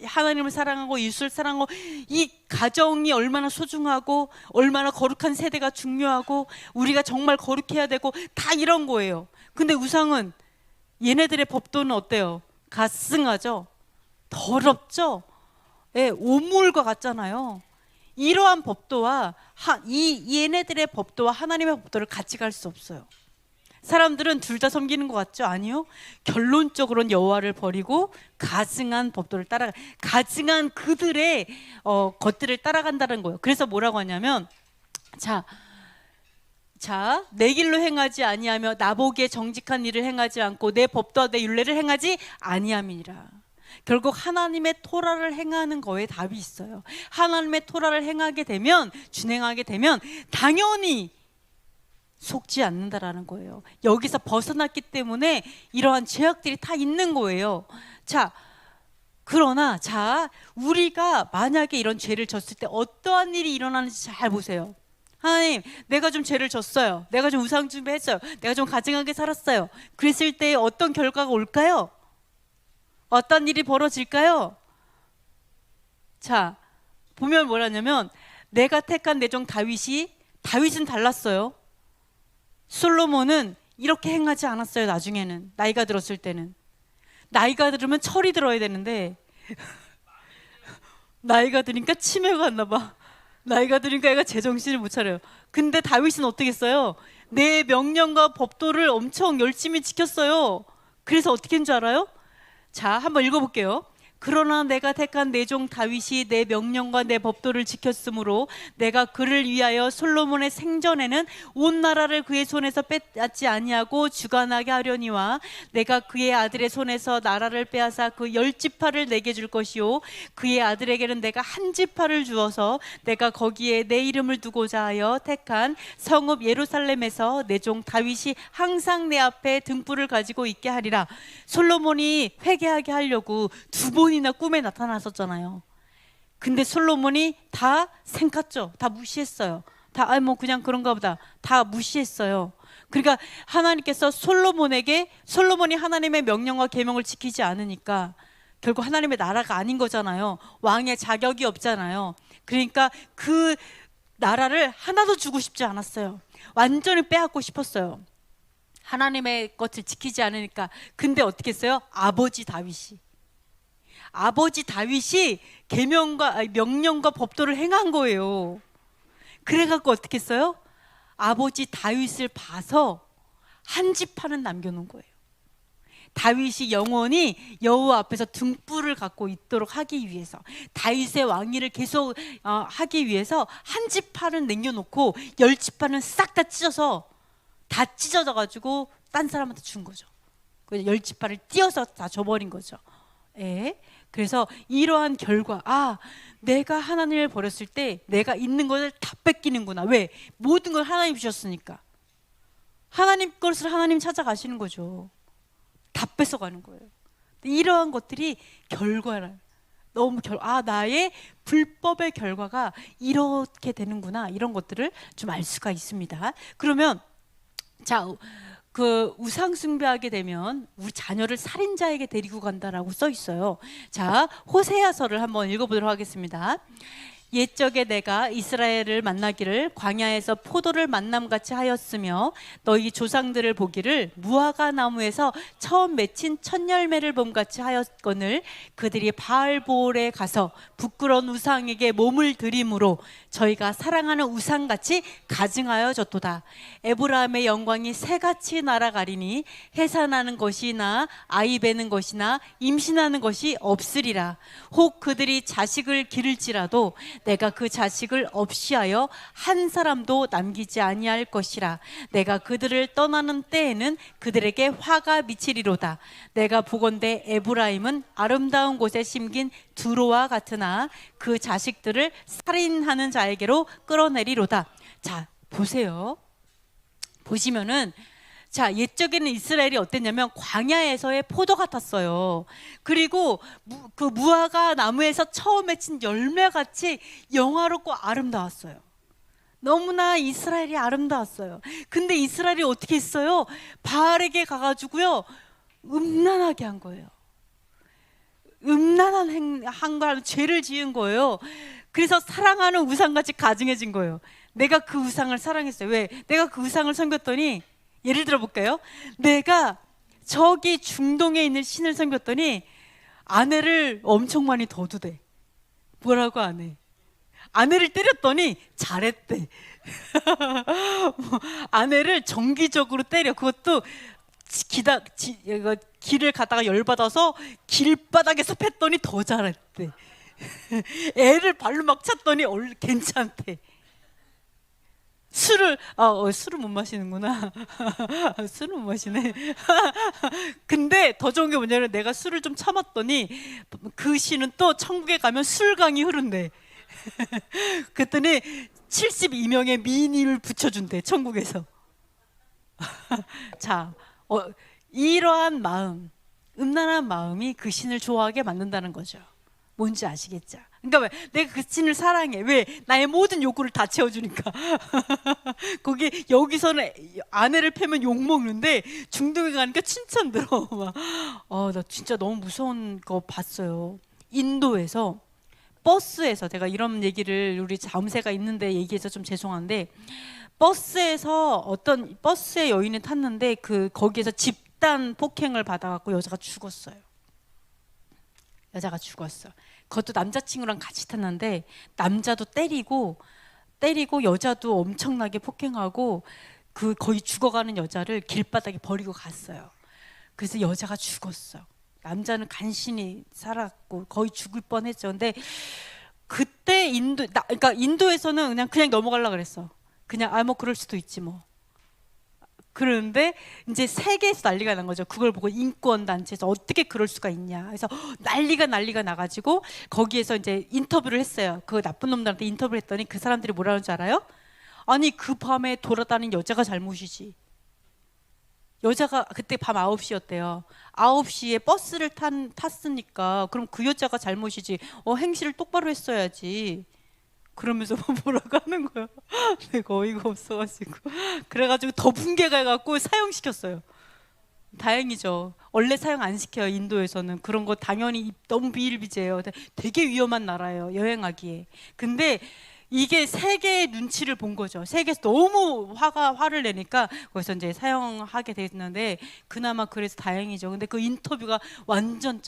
하나님을 사랑하고 이웃을 사랑하고 이 가정이 얼마나 소중하고 얼마나 거룩한 세대가 중요하고 우리가 정말 거룩해야 되고 다 이런 거예요. 근데 우상은 얘네들의 법도는 어때요? 가증하죠? 더럽죠? 예, 오물과 같잖아요. 이러한 법도와 얘네들의 법도와 하나님의 법도를 같이 갈 수 없어요. 사람들은 둘 다 섬기는 것 같죠? 아니요. 결론적으로는 여호와를 버리고 가증한 법도를 가증한 그들의 것들을 따라간다는 거예요. 그래서 뭐라고 하냐면 내 길로 행하지 아니하며 나보기에 정직한 일을 행하지 않고 내 법도와 내 율례를 행하지 아니함이니라. 결국 하나님의 토라를 행하는 거에 답이 있어요. 하나님의 토라를 준행하게 되면 당연히 속지 않는다라는 거예요. 여기서 벗어났기 때문에 이러한 죄악들이 다 있는 거예요. 그러나 우리가 만약에 이런 죄를 졌을 때 어떠한 일이 일어나는지 잘 보세요. 하나님, 내가 좀 죄를 졌어요. 내가 좀 우상 숭배했어요. 내가 좀 가증하게 살았어요. 그랬을 때 어떤 결과가 올까요? 어떤 일이 벌어질까요? 보면 뭐라냐면 내가 택한 내 종 다윗은 달랐어요. 솔로몬은 이렇게 행하지 않았어요. 나중에는 나이가 들었을 때는. 나이가 들으면 철이 들어야 되는데 나이가 드니까 치매가 왔나 봐. 나이가 드니까 애가 제정신을 못 차려요. 근데 다윗은 어떻게 했어요? 내 명령과 법도를 엄청 열심히 지켰어요. 그래서 어떻게 했는 줄 알아요? 한번 읽어볼게요. 그러나 내가 택한 내 종 다윗이 내 명령과 내 법도를 지켰으므로 내가 그를 위하여 솔로몬의 생전에는 온 나라를 그의 손에서 빼앗지 아니하고 주관하게 하려니와 내가 그의 아들의 손에서 나라를 빼앗아 그 10지파를 내게 줄 것이요 그의 아들에게는 내가 한 지파를 주어서 내가 거기에 내 이름을 두고자 하여 택한 성읍 예루살렘에서 내 종 다윗이 항상 내 앞에 등불을 가지고 있게 하리라. 솔로몬이 회개하게 하려고 두 번이나 꿈에 나타났었잖아요. 근데 솔로몬이 다 생갔죠. 다 무시했어요. 뭐 그냥 그런가 보다. 다 무시했어요. 그러니까 하나님께서 솔로몬이 하나님의 명령과 계명을 지키지 않으니까 결국 하나님의 나라가 아닌 거잖아요. 왕의 자격이 없잖아요. 그러니까 그 나라를 하나도 주고 싶지 않았어요. 완전히 빼앗고 싶었어요. 하나님의 것을 지키지 않으니까. 근데 어떻게 했어요? 아버지 다윗이 명령과 법도를 행한 거예요. 그래갖고 어떻게 했어요? 아버지 다윗을 봐서 한 지파는 남겨놓은 거예요. 다윗이 영원히 여호와 앞에서 등불을 갖고 있도록 하기 위해서, 다윗의 왕위를 계속 하기 위해서 한 지파는 남겨놓고 10지파는 싹 다 찢어져가지고 딴 사람한테 준 거죠. 10지파를 띄어서 다 줘버린 거죠. 그래서 이러한 결과, 내가 하나님을 버렸을 때 내가 있는 것을 다 뺏기는구나. 왜? 모든 걸 하나님 주셨으니까. 하나님 것을 하나님 찾아가시는 거죠. 다 뺏어가는 거예요. 이러한 것들이 결과를 나의 불법의 결과가 이렇게 되는구나. 이런 것들을 좀 알 수가 있습니다. 그러면 그 우상 숭배하게 되면 우리 자녀를 살인자에게 데리고 간다라고 써 있어요. 호세아서를 한번 읽어보도록 하겠습니다. 옛적에 내가 이스라엘을 만나기를 광야에서 포도를 만남같이 하였으며 너희 조상들을 보기를 무화과 나무에서 처음 맺힌 첫 열매를 봄같이 하였거늘 그들이 바알보올에 가서 부끄러운 우상에게 몸을 들임으로 저희가 사랑하는 우상같이 가증하여졌도다. 에브라임의 영광이 새같이 날아가리니 해산하는 것이나 아이 베는 것이나 임신하는 것이 없으리라. 혹 그들이 자식을 기를지라도 내가 그 자식을 없이하여 한 사람도 남기지 아니할 것이라. 내가 그들을 떠나는 때에는 그들에게 화가 미치리로다. 내가 보건대 에브라임은 아름다운 곳에 심긴 두로와 같으나 그 자식들을 살인하는 자에게로 끌어내리로다. 보시면은 옛적에는 이스라엘이 어땠냐면 광야에서의 포도 같았어요. 그리고 그 무화과 나무에서 처음 맺힌 열매같이 영화롭고 아름다웠어요. 너무나 이스라엘이 아름다웠어요. 근데 이스라엘이 어떻게 했어요? 바알에게 가가지고요, 음란하게 한 거예요. 한 거 하면 죄를 지은 거예요. 그래서 사랑하는 우상같이 가증해진 거예요. 내가 그 우상을 사랑했어요. 왜? 내가 그 우상을 섬겼더니, 예를 들어 볼까요? 내가 저기 중동에 있는 신을 섬겼더니 아내를 엄청 많이 더 두대. 뭐라고 안 해. 아내를 때렸더니 잘했대. 아내를 정기적으로 때려. 그것도 길을 가다가 열받아서 길바닥에서 팼더니 더 잘했대. 애를 발로 막 찼더니 괜찮대. 술을 못 마시는구나. 술을 못 마시네. 근데 더 좋은 게 뭐냐면 내가 술을 좀 참았더니 그 시는 또 천국에 가면 술강이 흐른대. 그랬더니 72명의 미인을 붙여준대, 천국에서. 자, 이러한 마음, 음란한 마음이 그 신을 좋아하게 만든다는 거죠. 뭔지 아시겠죠? 그러니까 왜? 내가 그 신을 사랑해. 왜? 나의 모든 욕구를 다 채워주니까. 여기서는 아내를 패면 욕 먹는데 중동에 가니까 칭찬 들어. 나 진짜 너무 무서운 거 봤어요. 인도에서 버스에서, 제가 이런 얘기를 우리 자음새가 있는데 얘기해서 좀 죄송한데, 버스에서 어떤 버스에 여인이 탔는데 거기에서 집단 폭행을 받아갖고 여자가 죽었어요. 여자가 죽었어. 그것도 남자친구랑 같이 탔는데 남자도 때리고 여자도 엄청나게 폭행하고 거의 죽어가는 여자를 길바닥에 버리고 갔어요. 그래서 여자가 죽었어. 남자는 간신히 살았고 거의 죽을 뻔했죠. 근데 그때 그러니까 인도에서는 그냥 넘어가려고 그랬어. 그냥 뭐 그럴 수도 있지 뭐. 그런데 이제 세계에서 난리가 난 거죠. 그걸 보고 인권단체에서 어떻게 그럴 수가 있냐. 그래서 난리가 나가지고 거기에서 이제 인터뷰를 했어요. 그 나쁜 놈들한테 인터뷰를 했더니 그 사람들이 뭐라는 줄 알아요? 아니 그 밤에 돌아다니는 여자가 잘못이지. 여자가 그때 밤 9시였대요. 9시에 버스를 탔으니까 그럼 그 여자가 잘못이지. 행실을 똑바로 했어야지. 그러면서 뭐라고 하는 거야. 내가 어이가 없어가지고. 그래가지고 더 분개가 해갖고 사형시켰어요. 다행이죠. 원래 사형 안 시켜요. 인도에서는. 그런 거 당연히 너무 비일비재해요. 되게 위험한 나라예요, 여행하기에. 근데 이게 세계의 눈치를 본 거죠. 세계에서 너무 화를 내니까 거기서 이제 사형하게 됐는데, 그나마 그래서 다행이죠. 근데 그 인터뷰가 완전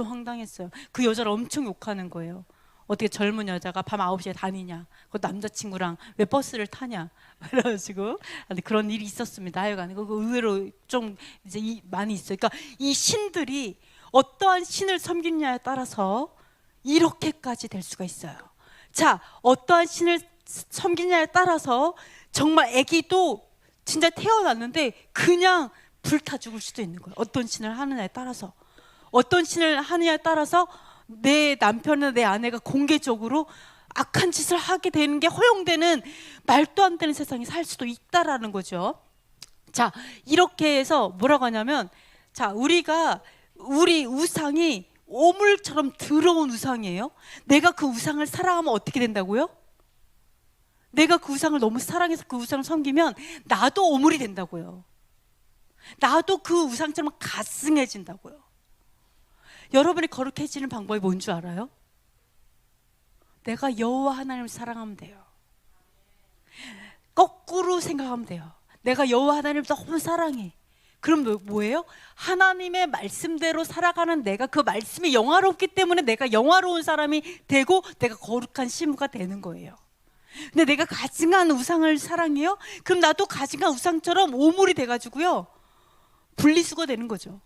황당했어요. 그 여자를 엄청 욕하는 거예요. 어떻게 젊은 여자가 밤 9시에 다니냐, 그 남자친구랑 왜 버스를 타냐, 그래가지고 그런 일이 있었습니다. 하여간 그거 의외로 좀 이제 많이 있어요. 그러니까 이 신들이 어떠한 신을 섬기느냐에 따라서 이렇게까지 될 수가 있어요. 자, 어떠한 신을 섬기냐에 따라서 정말 아기도 진짜 태어났는데 그냥 불타 죽을 수도 있는 거예요. 어떤 신을 하느냐에 따라서. 어떤 신을 하느냐에 따라서 내 남편이나 내 아내가 공개적으로 악한 짓을 하게 되는 게 허용되는, 말도 안 되는 세상에 살 수도 있다라는 거죠. 자, 이렇게 해서 뭐라고 하냐면, 자, 우리 우상이 오물처럼 더러운 우상이에요. 내가 그 우상을 사랑하면 어떻게 된다고요? 내가 그 우상을 너무 사랑해서 그 우상을 섬기면 나도 오물이 된다고요. 나도 그 우상처럼 가증해진다고요. 여러분이 거룩해지는 방법이 뭔 줄 알아요? 내가 여호와 하나님을 사랑하면 돼요. 거꾸로 생각하면 돼요. 내가 여호와 하나님을 너무 사랑해. 그럼 뭐예요? 하나님의 말씀대로 살아가는 내가, 그 말씀이 영화롭기 때문에 내가 영화로운 사람이 되고 내가 거룩한 신부가 되는 거예요. 근데 내가 가증한 우상을 사랑해요? 그럼 나도 가증한 우상처럼 오물이 돼가지고요, 분리수거 되는 거죠.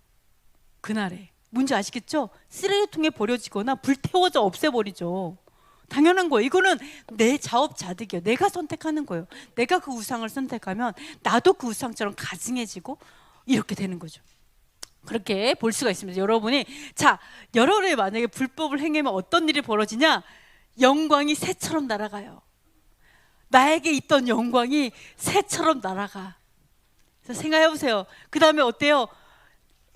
그날에. 뭔지 아시겠죠? 쓰레기통에 버려지거나 불태워져 없애버리죠. 당연한 거예요. 이거는 내 자업자득이에요. 내가 선택하는 거예요. 내가 그 우상을 선택하면 나도 그 우상처럼 가증해지고 이렇게 되는 거죠. 그렇게 볼 수가 있습니다. 여러분이 만약에 불법을 행하면 어떤 일이 벌어지냐? 영광이 새처럼 날아가요. 나에게 있던 영광이 새처럼 날아가. 그래서 생각해 보세요. 그 다음에 어때요?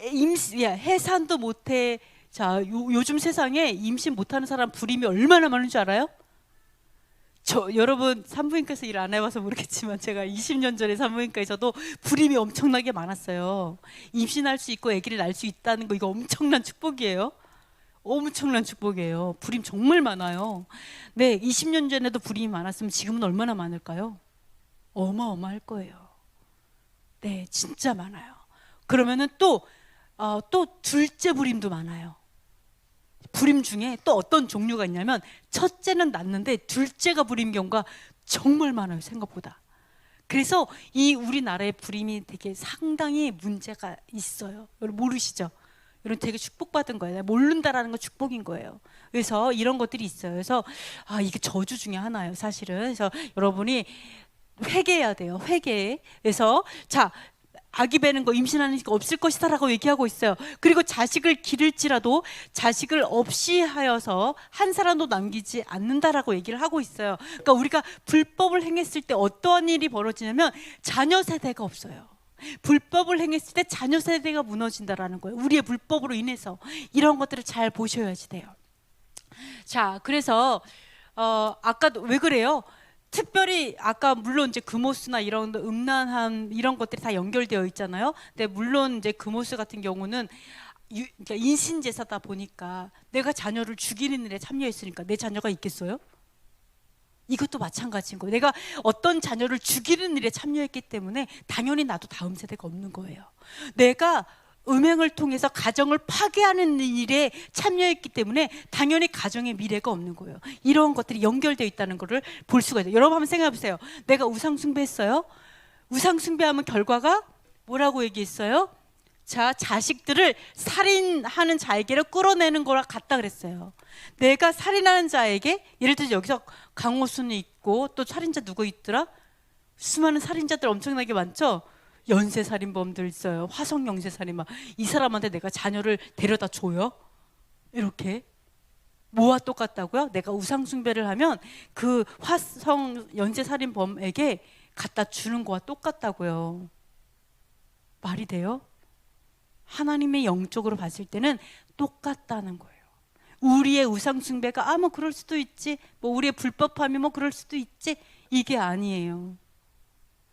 해산도 못해. 자, 요즘 세상에 임신 못하는 사람 불임이 얼마나 많은 줄 알아요? 여러분 산부인과에서 일 안 해봐서 모르겠지만 제가 20년 전에 산부인과에서도 불임이 엄청나게 많았어요. 임신할 수 있고 아기를 낳을 수 있다는 거, 이거 엄청난 축복이에요. 엄청난 축복이에요. 불임 정말 많아요. 네, 20년 전에도 불임이 많았으면 지금은 얼마나 많을까요? 어마어마할 거예요. 네, 진짜 많아요. 그러면은 또 둘째 불임도 많아요. 불임 중에 또 어떤 종류가 있냐면 첫째는 낫는데 둘째가 불임 경우가 정말 많아요, 생각보다. 그래서 이 우리나라의 불임이 되게 상당히 문제가 있어요. 여러분 모르시죠? 여러분 되게 축복받은 거예요. 모른다라는 건 축복인 거예요. 그래서 이런 것들이 있어요. 그래서 이게 저주 중에 하나예요, 사실은. 그래서 여러분이 회개해야 돼요. 회개. 그래서 자, 아기 배는 거 임신하는 거 없을 것이다라고 얘기하고 있어요. 그리고 자식을 기를지라도 자식을 없이 하여서 한 사람도 남기지 않는다라고 얘기를 하고 있어요. 그러니까 우리가 불법을 행했을 때 어떠한 일이 벌어지냐면 자녀 세대가 없어요. 불법을 행했을 때 자녀 세대가 무너진다라는 거예요. 우리의 불법으로 인해서. 이런 것들을 잘 보셔야지 돼요. 자, 그래서 아까도 왜 그래요? 특별히 아까 물론 이제 금오스나 이런 음란한 이런 것들이 다 연결되어 있잖아요. 근데 물론 이제 금오스 같은 경우는 그러니까 인신제사다 보니까 내가 자녀를 죽이는 일에 참여했으니까 내 자녀가 있겠어요? 이것도 마찬가지인 거예요. 내가 어떤 자녀를 죽이는 일에 참여했기 때문에 당연히 나도 다음 세대가 없는 거예요. 내가 음행을 통해서 가정을 파괴하는 일에 참여했기 때문에 당연히 가정의 미래가 없는 거예요. 이런 것들이 연결되어 있다는 것을 볼 수가 있어요. 여러분 한번 생각해 보세요. 내가 우상 숭배했어요. 우상 숭배하면 결과가 뭐라고 얘기했어요? 자, 자식들을 살인하는 자에게로 끌어내는 거랑 같다 그랬어요. 내가 살인하는 자에게, 예를 들어서 여기서 강호순이 있고 또 살인자 누구 있더라? 수많은 살인자들 엄청나게 많죠? 연쇄살인범들 있어요. 화성 연쇄살인 막 이 사람한테 내가 자녀를 데려다 줘요? 이렇게 뭐와 똑같다고요? 내가 우상 숭배를 하면 그 화성 연쇄살인범에게 갖다 주는 거와 똑같다고요. 말이 돼요? 하나님의 영적으로 봤을 때는 똑같다는 거예요. 우리의 우상 숭배가 뭐 그럴 수도 있지, 뭐 우리의 불법함이 뭐 그럴 수도 있지, 이게 아니에요.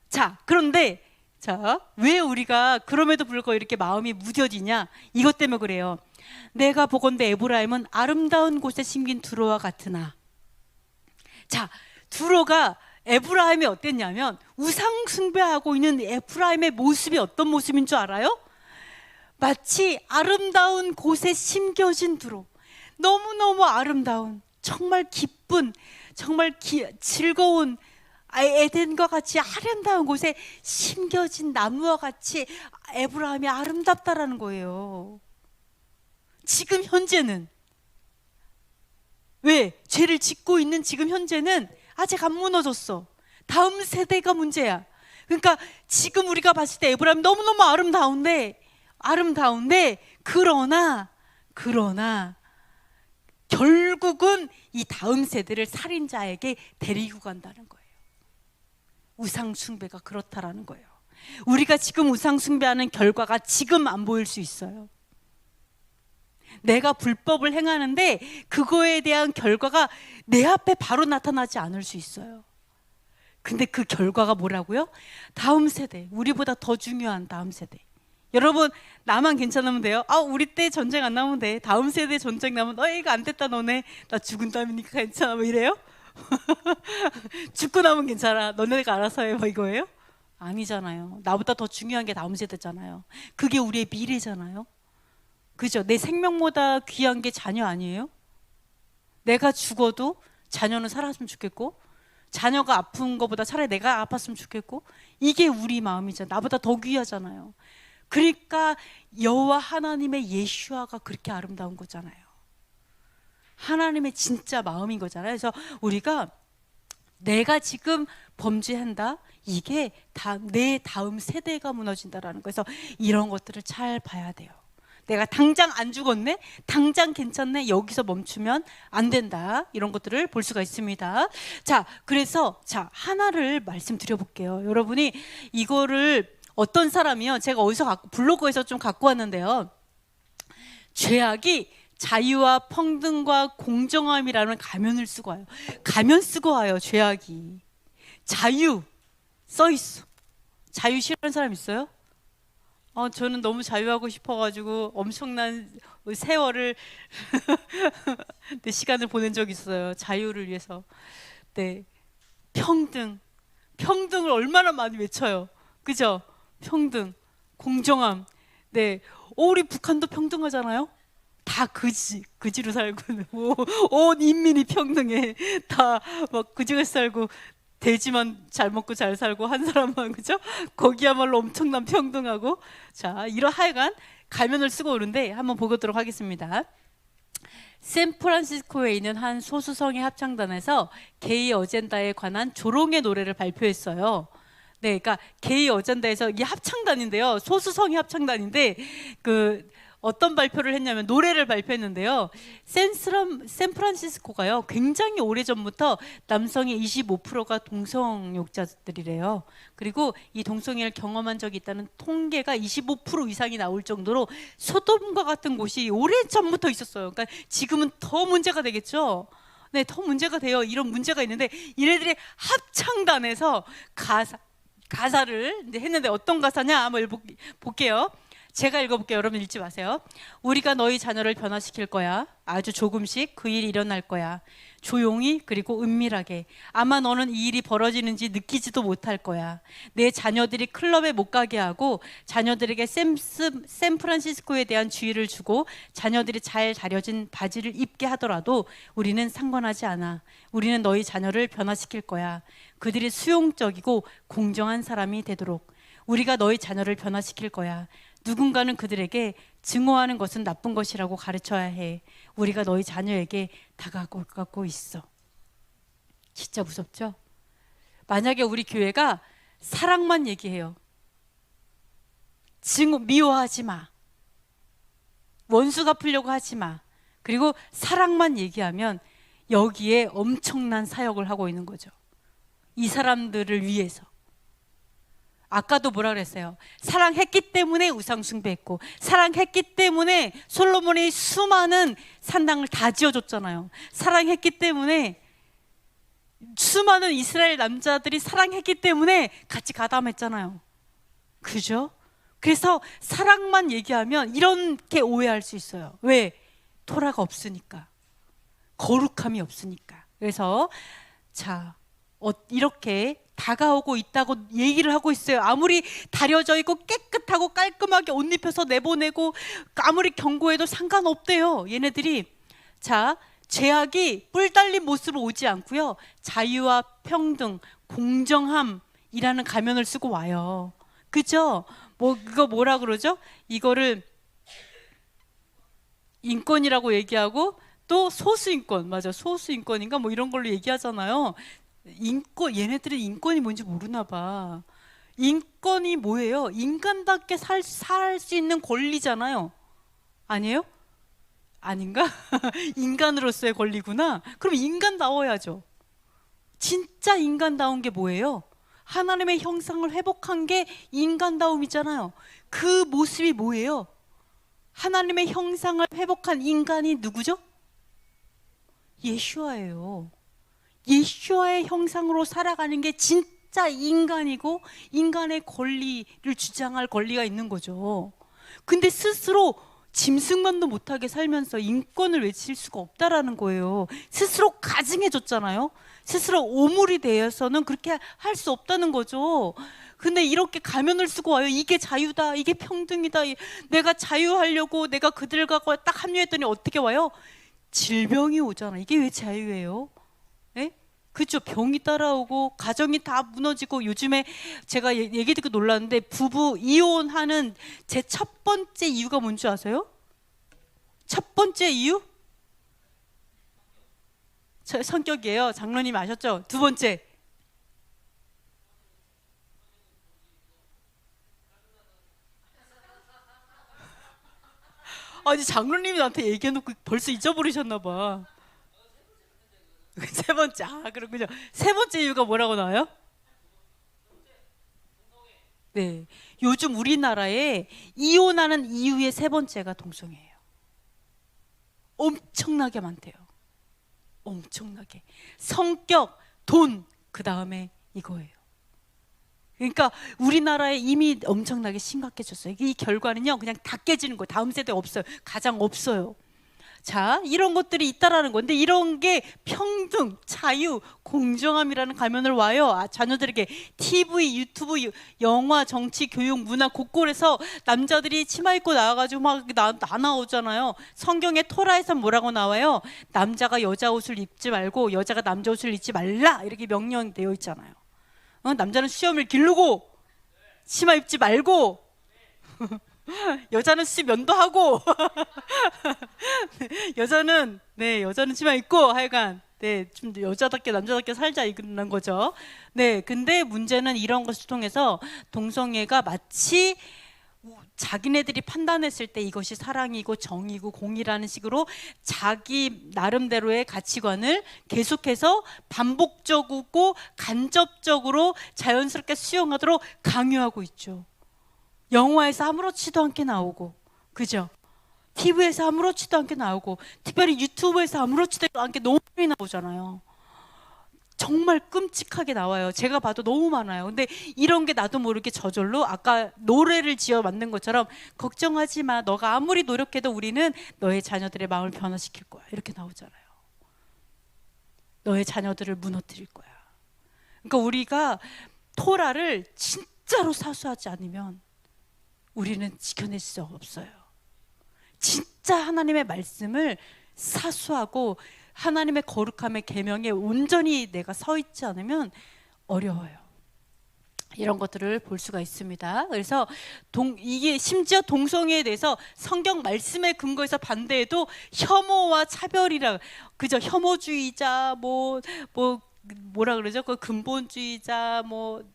자, 그런데 자, 왜 우리가 그럼에도 불구하고 이렇게 마음이 무뎌지냐? 이것 때문에 그래요. 내가 보건대 에브라임은 아름다운 곳에 심긴 두로와 같으나. 자, 두로가 에브라임이 어땠냐면 우상 숭배하고 있는 에브라임의 모습이 어떤 모습인 줄 알아요? 마치 아름다운 곳에 심겨진 두로. 너무너무 아름다운, 정말 기쁜, 정말 즐거운 에덴과 같이 아름다운 곳에 심겨진 나무와 같이 에브라임이 아름답다라는 거예요. 지금 현재는 왜? 죄를 짓고 있는 지금 현재는 아직 안 무너졌어. 다음 세대가 문제야. 그러니까 지금 우리가 봤을 때 에브라임 너무너무 아름다운데 그러나 결국은 이 다음 세대를 살인자에게 데리고 간다는 거예요. 우상 숭배가 그렇다라는 거예요. 우리가 지금 우상 숭배하는 결과가 지금 안 보일 수 있어요. 내가 불법을 행하는데 그거에 대한 결과가 내 앞에 바로 나타나지 않을 수 있어요. 근데 그 결과가 뭐라고요? 다음 세대, 우리보다 더 중요한 다음 세대. 여러분, 나만 괜찮으면 돼요? 우리 때 전쟁 안 나면 돼. 다음 세대 전쟁 나면 이거 안 됐다 너네. 나 죽은다니까 괜찮아 뭐 이래요? 죽고 나면 괜찮아. 너네가 알아서 해. 뭐 이거예요? 아니잖아요. 나보다 더 중요한 게 다음 세대잖아요. 그게 우리의 미래잖아요. 그죠? 내 생명보다 귀한 게 자녀 아니에요? 내가 죽어도 자녀는 살았으면 좋겠고, 자녀가 아픈 것보다 차라리 내가 아팠으면 좋겠고, 이게 우리 마음이잖아요. 나보다 더 귀하잖아요. 그러니까 여호와 하나님의 예슈아가 그렇게 아름다운 거잖아요. 하나님의 진짜 마음인 거잖아요. 그래서 우리가 내가 지금 범죄한다, 이게 내 다음 세대가 무너진다라는 거예요. 그래서 이런 것들을 잘 봐야 돼요. 내가 당장 안 죽었네? 당장 괜찮네? 여기서 멈추면 안 된다. 이런 것들을 볼 수가 있습니다. 자, 그래서 하나를 말씀드려 볼게요. 여러분이 이거를 어떤 사람이요, 제가 어디서 블로그에서 좀 갖고 왔는데요, 죄악이 자유와 평등과 공정함이라는 가면을 쓰고 와요. 가면 쓰고 와요. 죄악이 자유 써 있어. 자유 싫어하는 사람 있어요? 저는 너무 자유하고 싶어가지고 엄청난 세월을 네, 시간을 보낸 적이 있어요. 자유를 위해서. 네, 평등을 얼마나 많이 외쳐요. 그죠? 평등, 공정함. 네, 우리 북한도 평등하잖아요. 다 그지로 살고, 온 인민이 평등해. 다 막 그지같이 살고, 돼지만 잘 먹고 잘 살고, 한 사람만, 그죠? 거기야말로 엄청난 평등하고. 자, 이런 하여간 가면을 쓰고 오는데 한번 보도록 하겠습니다. 샌프란시스코에 있는 한 소수성의 합창단에서 게이 어젠다에 관한 조롱의 노래를 발표했어요. 네, 그러니까 게이 어젠다에서 이게 합창단인데요. 소수성의 합창단인데 그 어떤 발표를 했냐면 노래를 발표했는데요. 샌프란시스코가요. 굉장히 오래전부터 남성의 25%가 동성욕자들이래요. 그리고 이 동성애를 경험한 적이 있다는 통계가 25% 이상이 나올 정도로 소돔과 같은 곳이 오래전부터 있었어요. 그러니까 지금은 더 문제가 되겠죠. 네, 더 문제가 돼요. 이런 문제가 있는데 이네들이 합창단에서 가사를 이제 했는데 어떤 가사냐 한번 볼게요. 제가 읽어볼게요. 여러분 읽지 마세요. 우리가 너희 자녀를 변화시킬 거야. 아주 조금씩 그 일이 일어날 거야. 조용히 그리고 은밀하게. 아마 너는 이 일이 벌어지는지 느끼지도 못할 거야. 내 자녀들이 클럽에 못 가게 하고 자녀들에게 샌프란시스코에 대한 주의를 주고 자녀들이 잘 다려진 바지를 입게 하더라도 우리는 상관하지 않아. 우리는 너희 자녀를 변화시킬 거야. 그들이 수용적이고 공정한 사람이 되도록. 우리가 너희 자녀를 변화시킬 거야. 누군가는 그들에게 증오하는 것은 나쁜 것이라고 가르쳐야 해. 우리가 너희 자녀에게 다가가고 있어. 진짜 무섭죠? 만약에 우리 교회가 사랑만 얘기해요. 미워하지 마. 원수 갚으려고 하지 마. 그리고 사랑만 얘기하면 여기에 엄청난 사역을 하고 있는 거죠. 이 사람들을 위해서. 아까도 뭐라 그랬어요? 사랑했기 때문에 우상 숭배했고 사랑했기 때문에 솔로몬이 수많은 산당을 다 지어줬잖아요. 사랑했기 때문에 수많은 이스라엘 남자들이 사랑했기 때문에 같이 가담했잖아요. 그죠? 그래서 사랑만 얘기하면 이렇게 오해할 수 있어요. 왜? 토라가 없으니까. 거룩함이 없으니까. 그래서 자, 이렇게 다가오고 있다고 얘기를 하고 있어요. 아무리 다려져 있고 깨끗하고 깔끔하게 옷 입혀서 내보내고 아무리 경고해도 상관없대요. 얘네들이. 자, 죄악이 뿔 달린 모습으로 오지 않고요. 자유와 평등, 공정함이라는 가면을 쓰고 와요. 그죠? 이거 뭐라 그러죠? 이거를 인권이라고 얘기하고 또 소수인권, 맞아, 소수인권인가 뭐 이런 걸로 얘기하잖아요. 얘네들은 인권이 뭔지 모르나 봐. 인권이 뭐예요? 인간답게 살 수 있는 권리잖아요. 아니에요? 아닌가? 인간으로서의 권리구나. 그럼 인간다워야죠. 진짜 인간다운 게 뭐예요? 하나님의 형상을 회복한 게 인간다움이잖아요. 그 모습이 뭐예요? 하나님의 형상을 회복한 인간이 누구죠? 예수아예요. 예수아의 형상으로 살아가는 게 진짜 인간이고 인간의 권리를 주장할 권리가 있는 거죠. 근데 스스로 짐승만도 못하게 살면서 인권을 외칠 수가 없다라는 거예요. 스스로 가증해줬잖아요. 스스로 오물이 되어서는 그렇게 할 수 없다는 거죠. 근데 이렇게 가면을 쓰고 와요. 이게 자유다, 이게 평등이다, 내가 자유하려고 내가 그들과 딱 합류했더니 어떻게 와요? 질병이 오잖아. 이게 왜 자유예요? 예? 그죠? 병이 따라오고 가정이 다 무너지고. 요즘에 제가 얘기 듣고 놀랐는데 부부 이혼하는 제 첫 번째 이유가 뭔지 아세요? 첫 번째 이유? 성격이에요. 장로님 아셨죠? 두 번째, 아니 장로님이 나한테 얘기해놓고 벌써 잊어버리셨나 봐. 세 번째, 그렇군요. 세 번째 이유가 뭐라고 나와요? 네, 요즘 우리나라에 이혼하는 이유의 세 번째가 동성애예요. 엄청나게 많대요. 엄청나게. 성격, 돈, 그 다음에 이거예요. 그러니까 우리나라에 이미 엄청나게 심각해졌어요. 이 결과는요, 그냥 다 깨지는 거예요. 다음 세대 없어요. 가장 없어요. 자, 이런 것들이 있다라는 건데, 이런 게 평등, 자유, 공정함이라는 가면을 와요. 자녀들에게 TV, 유튜브, 영화, 정치, 교육, 문화 곳곳에서 남자들이 치마 입고 나와가지고 막 나오잖아요. 성경의 토라에서 뭐라고 나와요? 남자가 여자 옷을 입지 말고 여자가 남자 옷을 입지 말라, 이렇게 명령되어 있잖아요. 남자는 수염을 기르고 치마 입지 말고 여자는 면도하고 여자는 치마 입고 하여간 좀 여자답게 남자답게 살자 이런 거죠. 근데 문제는 이런 것을 통해서 동성애가 마치 자기네들이 판단했을 때 이것이 사랑이고 정의고 공의라는 식으로 자기 나름대로의 가치관을 계속해서 반복적이고 간접적으로 자연스럽게 수용하도록 강요하고 있죠. 영화에서 아무렇지도 않게 나오고, 그죠? TV에서 아무렇지도 않게 나오고, 특별히 유튜브에서 아무렇지도 않게 너무 많이 나오잖아요. 정말 끔찍하게 나와요. 제가 봐도 너무 많아요. 근데 이런 게 나도 모르게 저절로 아까 노래를 지어 만든 것처럼 걱정하지 마. 너가 아무리 노력해도 우리는 너의 자녀들의 마음을 변화시킬 거야. 이렇게 나오잖아요. 너의 자녀들을 무너뜨릴 거야. 그러니까 우리가 토라를 진짜로 사수하지 않으면 우리는 지켜낼 수 없어요. 진짜 하나님의 말씀을 사수하고 하나님의 거룩함의 계명에 온전히 내가 서 있지 않으면 어려워요. 이런 것들을 볼 수가 있습니다. 그래서 이게 심지어 동성애에 대해서 성경 말씀에 근거해서 반대해도 혐오와 차별이라, 그죠? 혐오주의자 뭐라 그러죠? 그 근본주의자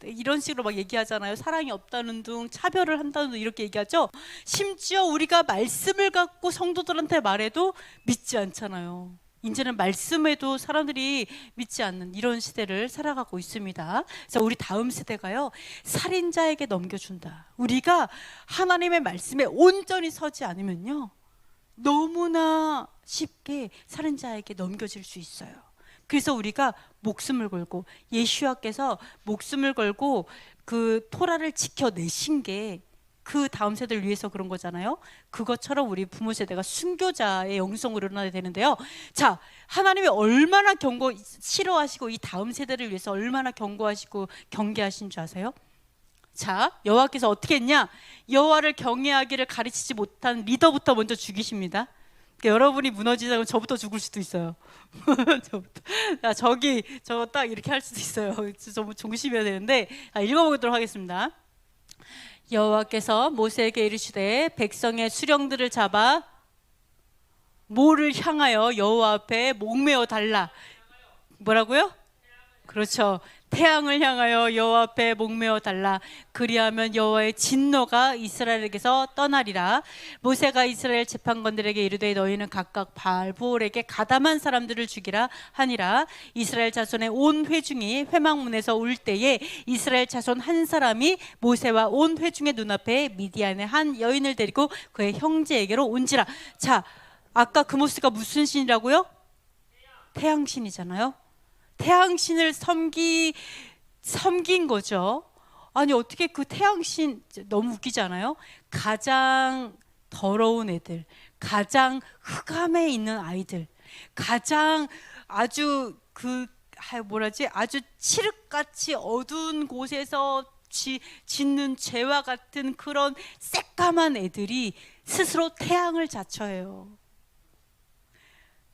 이런 식으로 막 얘기하잖아요. 사랑이 없다는 둥, 차별을 한다는 둥 이렇게 얘기하죠. 심지어 우리가 말씀을 갖고 성도들한테 말해도 믿지 않잖아요. 이제는 말씀에도 사람들이 믿지 않는 이런 시대를 살아가고 있습니다. 그래서 우리 다음 세대가요, 살인자에게 넘겨준다. 우리가 하나님의 말씀에 온전히 서지 않으면요, 너무나 쉽게 살인자에게 넘겨질 수 있어요. 그래서 우리가 목숨을 걸고, 예수와께서 목숨을 걸고 그 토라를 지켜내신 게 그 다음 세대를 위해서 그런 거잖아요. 그것처럼 우리 부모 세대가 순교자의 영성으로 일어나야 되는데요. 자, 하나님이 얼마나 싫어하시고 이 다음 세대를 위해서 얼마나 경고하시고 경계하신 줄 아세요? 자, 여호와께서 어떻게 했냐? 여호와를 경외하기를 가르치지 못한 리더부터 먼저 죽이십니다. 그러니까 여러분이 무너지자면 저부터 죽을 수도 있어요. 저거 딱 이렇게 할 수도 있어요. 좀 조심해야 되는데, 읽어보도록 하겠습니다. 여호와께서 모세에게 이르시되 백성의 수령들을 잡아 뭐를 향하여 여호와 앞에 목매어 달라. 뭐라고요? 그렇죠. 태양을 향하여 여호와 앞에 목매어 달라. 그리하면 여호와의 진노가 이스라엘에게서 떠나리라. 모세가 이스라엘 재판관들에게 이르되 너희는 각각 바알보올에게 가담한 사람들을 죽이라 하니라. 이스라엘 자손의 온 회중이 회막문에서 울 때에 이스라엘 자손 한 사람이 모세와 온 회중의 눈앞에 미디안의 한 여인을 데리고 그의 형제에게로 온지라. 자, 아까 그 모세가 무슨 신이라고요? 태양신이잖아요. 태양신을 섬긴 거죠. 아니 어떻게 그 태양신, 너무 웃기지 않아요? 가장 더러운 애들, 가장 흑암에 있는 아이들, 가장 아주 아주 칠흑같이 어두운 곳에서 짓는 죄와 같은 그런 새까만 애들이 스스로 태양을 자처해요.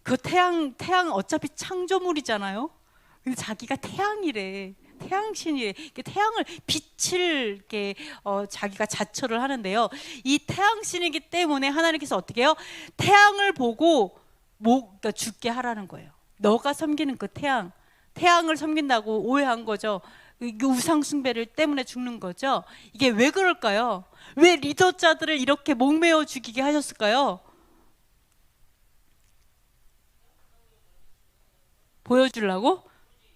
그 태양 어차피 창조물이잖아요. 근데 자기가 태양이래, 태양신이래. 태양을 빛을 이렇게 자기가 자처를 하는데요. 이 태양신이기 때문에 하나님께서 어떻게 해요? 태양을 보고 그러니까 죽게 하라는 거예요. 너가 섬기는 그 태양을 섬긴다고 오해한 거죠. 우상 숭배를 때문에 죽는 거죠. 이게 왜 그럴까요? 왜 리더자들을 이렇게 목매어 죽이게 하셨을까요? 보여주려고?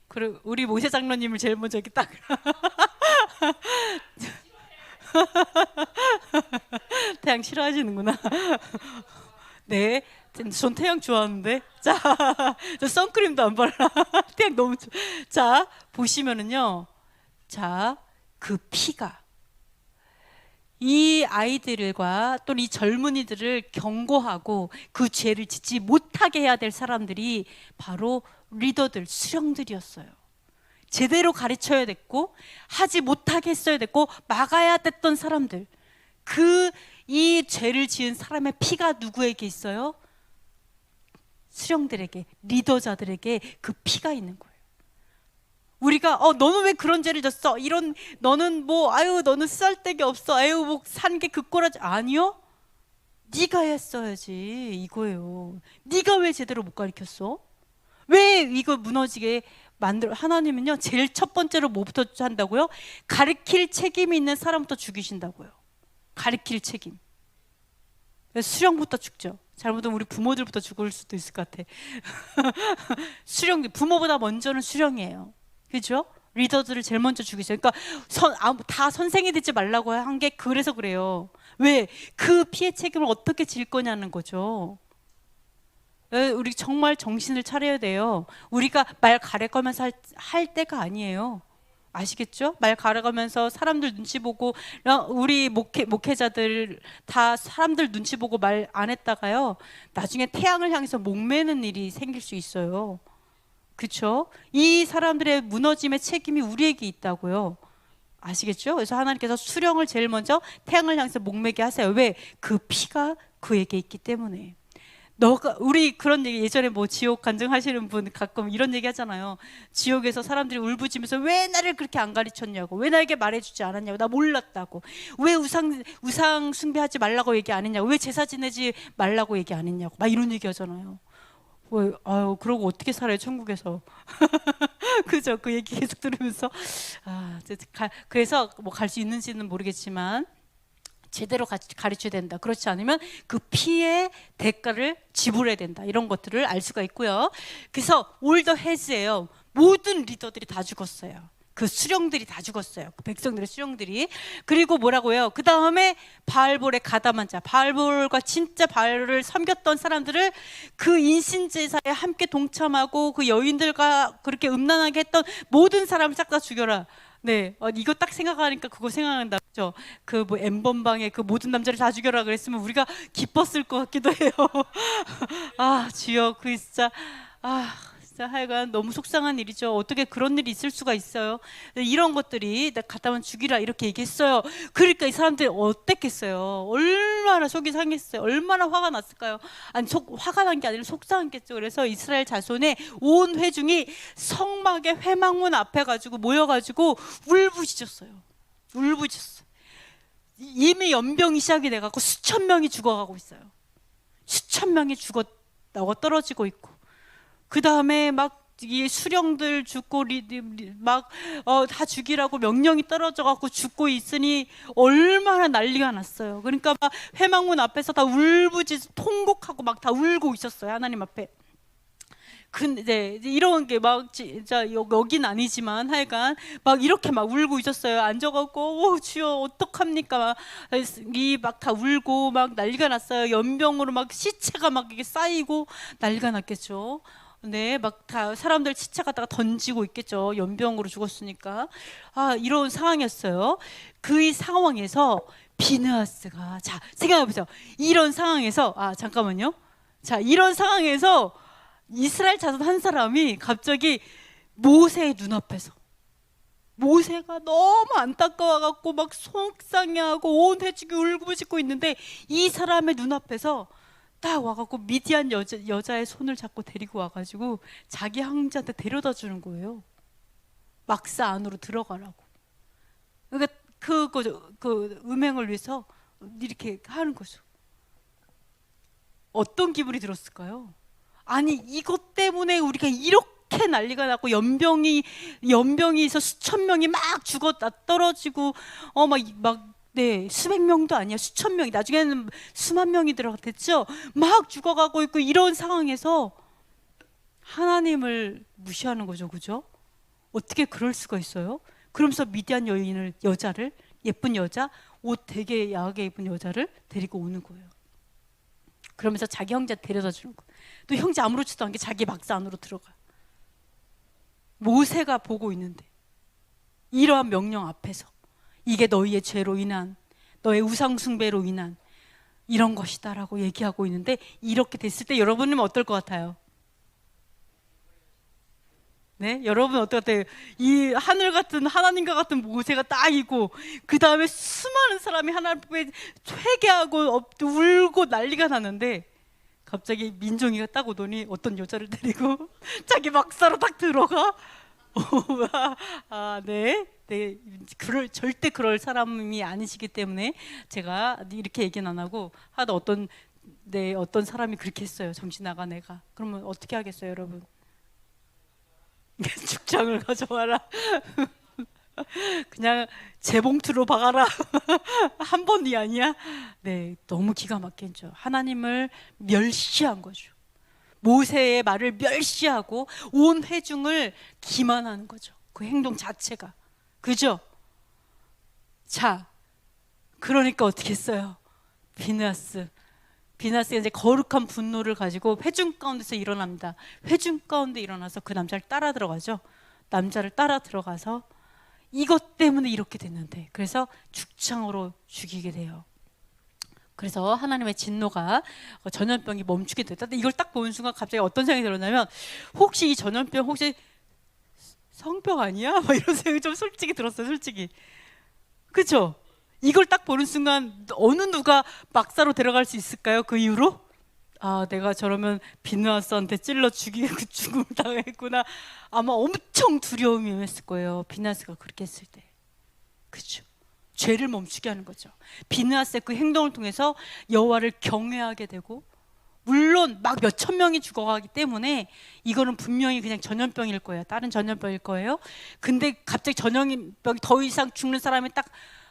그리고 우리 모세 장로님을 제일 먼저 이렇게 딱 태양 싫어하시는구나. 네, 전 태양 좋아하는데. 자, 저 선크림도 안 발라. 태양 너무 자, 보시면은요, 자, 그 피가 이 아이들과 또는 이 젊은이들을 경고하고 그 죄를 짓지 못하게 해야 될 사람들이 바로 리더들, 수령들이었어요. 제대로 가르쳐야 됐고 하지 못하게 했어야 됐고 막아야 됐던 사람들, 이 죄를 지은 사람의 피가 누구에게 있어요? 수령들에게, 리더자들에게 그 피가 있는 거예요. 우리가 너는 왜 그런 죄를 졌어? 이런 너는 너는 쓸데기 없어. 뭐 산 게 그 꼴하지. 아니요. 네가 했어야지 이거예요. 네가 왜 제대로 못 가르쳤어? 왜 이거 무너지게 하나님은요, 제일 첫 번째로 뭐부터 한다고요? 가르칠 책임이 있는 사람부터 죽이신다고요. 가르칠 책임. 수령부터 죽죠. 잘못하면 우리 부모들부터 죽을 수도 있을 것 같아. 부모보다 먼저는 수령이에요. 그죠? 리더들을 제일 먼저 죽이죠. 그러니까 다 선생이 되지 말라고 한 게 그래서 그래요. 왜? 그 피해 책임을 어떻게 질 거냐는 거죠. 우리 정말 정신을 차려야 돼요. 우리가 말 가려가면서 할 때가 아니에요. 아시겠죠? 말 가려가면서 사람들 눈치 보고, 우리 목회자들 다 사람들 눈치 보고 말 안 했다가요, 나중에 태양을 향해서 목매는 일이 생길 수 있어요. 그렇죠? 이 사람들의 무너짐의 책임이 우리에게 있다고요. 아시겠죠? 그래서 하나님께서 수령을 제일 먼저 태양을 향해서 목매게 하세요. 왜? 그 피가 그에게 있기 때문에. 우리 그런 얘기, 예전에 지옥 간증하시는 분 가끔 이런 얘기 하잖아요. 지옥에서 사람들이 울부짖으면서 왜 나를 그렇게 안 가르쳤냐고, 왜 나에게 말해주지 않았냐고, 나 몰랐다고, 왜 우상 숭배하지 말라고 얘기 안 했냐고, 왜 제사 지내지 말라고 얘기 안 했냐고, 막 이런 얘기 하잖아요. 그러고 어떻게 살아요, 천국에서. 그죠? 그 얘기 계속 들으면서 그래서 갈 수 있는지는 모르겠지만 제대로 가르쳐야 된다. 그렇지 않으면 그 피의 대가를 지불해야 된다. 이런 것들을 알 수가 있고요. 그래서 올더 헤즈예요. 모든 리더들이 다 죽었어요. 그 수령들이 다 죽었어요. 그 백성들의 수령들이. 그리고 뭐라고요? 그 다음에 바알볼에 가담한 자, 바알볼과 진짜 바알을 섬겼던 사람들을 그 인신제사에 함께 동참하고 그 여인들과 그렇게 음란하게 했던 모든 사람을 싹 다 죽여라. 네, 이거 딱 생각하니까 그거 생각난다. 그죠? 엠번방에 그 모든 남자를 다 죽여라 그랬으면 우리가 기뻤을 것 같기도 해요. 주여, 진짜 하여간 너무 속상한 일이죠. 어떻게 그런 일이 있을 수가 있어요. 이런 것들이 갔다면 죽이라 이렇게 얘기했어요. 그러니까 이 사람들이 어땠겠어요? 얼마나 속이 상했어요. 얼마나 화가 났을까요? 아니, 화가 난 게 아니라 속상했겠죠. 그래서 이스라엘 자손의 온 회중이 성막의 회막문 앞에 가지고 모여가지고 울부짖었어요. 울부짖었어요. 이미 연병이 시작이 돼갖고 수천 명이 죽어가고 있어요. 수천 명이 죽었다고 떨어지고 있고, 그 다음에 이 수령들 죽고 다 죽이라고 명령이 떨어져갖고 죽고 있으니 얼마나 난리가 났어요. 그러니까 회막문 앞에서 다 통곡하고 다 울고 있었어요, 하나님 앞에. 근데 이런 게 진짜 여긴 아니지만 하여간 이렇게 울고 있었어요. 앉아갖고 주여 어떡합니까? 다 울고 난리가 났어요. 연병으로 시체가 이게 쌓이고 난리가 났겠죠. 네, 다 사람들 시체 갖다가 던지고 있겠죠. 연병으로 죽었으니까. 이런 상황이었어요. 그 상황에서 비느하스가, 생각해보세요. 이런 상황에서 잠깐만요. 이런 상황에서 이스라엘 자손 한 사람이 갑자기 모세의 눈앞에서, 모세가 너무 안타까워갖고 속상해하고 온 회중이 울부짖고 있는데 이 사람의 눈앞에서 딱 와갖고 미디안 여자의 손을 잡고 데리고 와가지고 자기 형제한테 데려다 주는 거예요. 막사 안으로 들어가라고. 그러니까 그 음행을 위해서 이렇게 하는 거죠. 어떤 기분이 들었을까요? 아니, 이것 때문에 우리가 이렇게 난리가 났고 연병이 있어 수천 명이 떨어지고 네, 수백 명도 아니야, 수천 명이, 나중에는 수만 명이 들어갔겠죠. 죽어가고 있고 이런 상황에서 하나님을 무시하는 거죠, 그죠? 어떻게 그럴 수가 있어요? 그러면서 미디안 여자를, 예쁜 여자, 옷 되게 야하게 입은 여자를 데리고 오는 거예요. 그러면서 자기 형제 데려다 주는 거예요. 또 형제 아무렇지도 않게 자기 막사 안으로 들어가. 모세가 보고 있는데 이러한 명령 앞에서, 이게 너희의 죄로 인한 너의 우상 숭배로 인한 이런 것이다라고 얘기하고 있는데, 이렇게 됐을 때 여러분은 어떨 것 같아요? 네? 여러분 어떨 것 같아요? 이 하늘 같은 하나님과 같은 모세가 딱이고, 그 다음에 수많은 사람이 하나님 앞에 회개하고 울고 난리가 나는데, 갑자기 민종이가 딱 오더니 어떤 여자를 데리고 자기 막사로 딱 들어가. 아, 네. 네, 절대 그럴 사람이 아니시기 때문에 제가 이렇게 얘기는 안 하고, 하다 어떤 사람이 그렇게 했어요. 정신 나간 애가. 그러면 어떻게 하겠어요, 여러분? 죽장을 가져와라. 그냥 재봉투로 박아라. 한 번이 아니야. 네, 너무 기가 막힌죠. 하나님을 멸시한 거죠. 모세의 말을 멸시하고 온 회중을 기만하는 거죠. 그 행동 자체가. 그죠? 자, 그러니까 어떻게 했어요? 비느하스가 이제 거룩한 분노를 가지고 회중 가운데서 일어납니다. 회중 가운데 일어나서 그 남자를 따라 들어가죠. 남자를 따라 들어가서 이것 때문에 이렇게 됐는데, 그래서 죽창으로 죽이게 돼요. 그래서 하나님의 진노가 전염병이 멈추게 됐다. 이걸 딱 보는 순간 갑자기 어떤 생각이 들었냐면, 혹시 이 전염병 혹시 성병 아니야? 막 이런 생각이 좀 솔직히 들었어요. 솔직히. 그렇죠? 이걸 딱 보는 순간 어느 누가 막사로 데려갈 수 있을까요? 그 이후로? 아, 내가 저러면 비느하스한테 찔러 죽이고 죽음을 당했구나. 아마 엄청 두려움이 임했을 거예요. 비느하스가 그렇게 했을 때. 그렇죠? 죄를 멈추게 하는 거죠. 비느하스의 그 행동을 통해서 여호와를 경외하게 되고, 물론 막 몇천 명이 죽어가기 때문에 이거는 분명히 그냥 전염병일 거예요. 다른 전염병일 거예요. 근데 갑자기 전염병이 더 이상 죽는 사람이 딱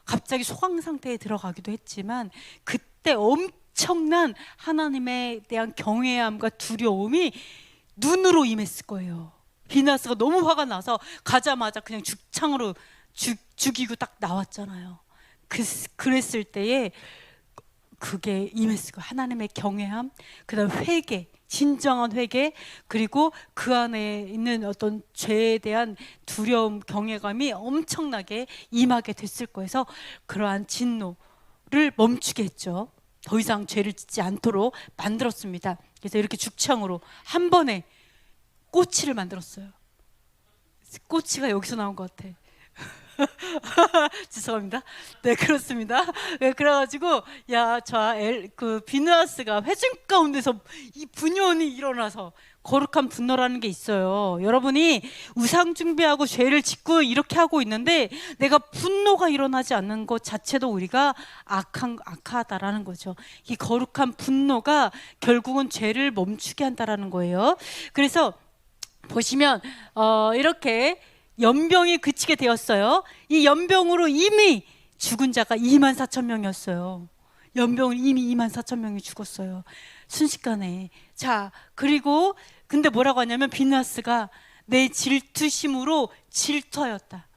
갑자기 소강 상태에 들어가기도 했지만, 그때 엄청난 하나님에 대한 경외함과 두려움이 눈으로 임했을 거예요. 비느하스가 너무 화가 나서 가자마자 그냥 죽창으로 죽이고 딱 나왔잖아요. 그랬을 때에 그게 임했을 거예요. 하나님의 경외함, 그다음 회개, 진정한 회개, 그리고 그 안에 있는 어떤 죄에 대한 두려움, 경외감이 엄청나게 임하게 됐을 거예요. 그래서 그러한 진노를 멈추게 했죠. 더 이상 죄를 짓지 않도록 만들었습니다. 그래서 이렇게 죽창으로 한 번에 꼬치를 만들었어요. 꼬치가 여기서 나온 것 같아. 죄송합니다. 네, 그렇습니다. 네, 그래가지고 그 비느하스가 회중 가운데서 이 분연이 일어나서, 거룩한 분노라는 게 있어요. 여러분이 우상 숭배하고 죄를 짓고 이렇게 하고 있는데, 내가 분노가 일어나지 않는 것 자체도 우리가 악하다라는 거죠. 이 거룩한 분노가 결국은 죄를 멈추게 한다라는 거예요. 그래서 보시면 이렇게 연병이 그치게 되었어요. 이 연병으로 이미 죽은 자가 24,000명이었어요. 연병을 이미 24,000명이 죽었어요. 순식간에. 자, 그리고 근데 뭐라고 하냐면, 비느하스가 내 질투심으로 질투하였다.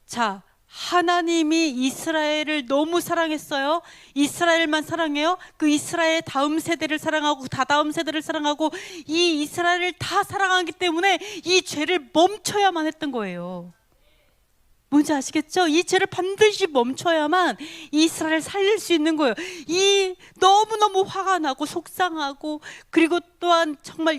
자, 하나님이 이스라엘을 너무 사랑했어요. 이스라엘만 사랑해요? 그 이스라엘 다음 세대를 사랑하고 다다음 세대를 사랑하고 이 이스라엘을 다 사랑하기 때문에 이 죄를 멈춰야만 했던 거예요. 뭔지 아시겠죠? 이 죄를 반드시 멈춰야만 이스라엘을 살릴 수 있는 거예요. 이 너무너무 화가 나고 속상하고, 그리고 또한 정말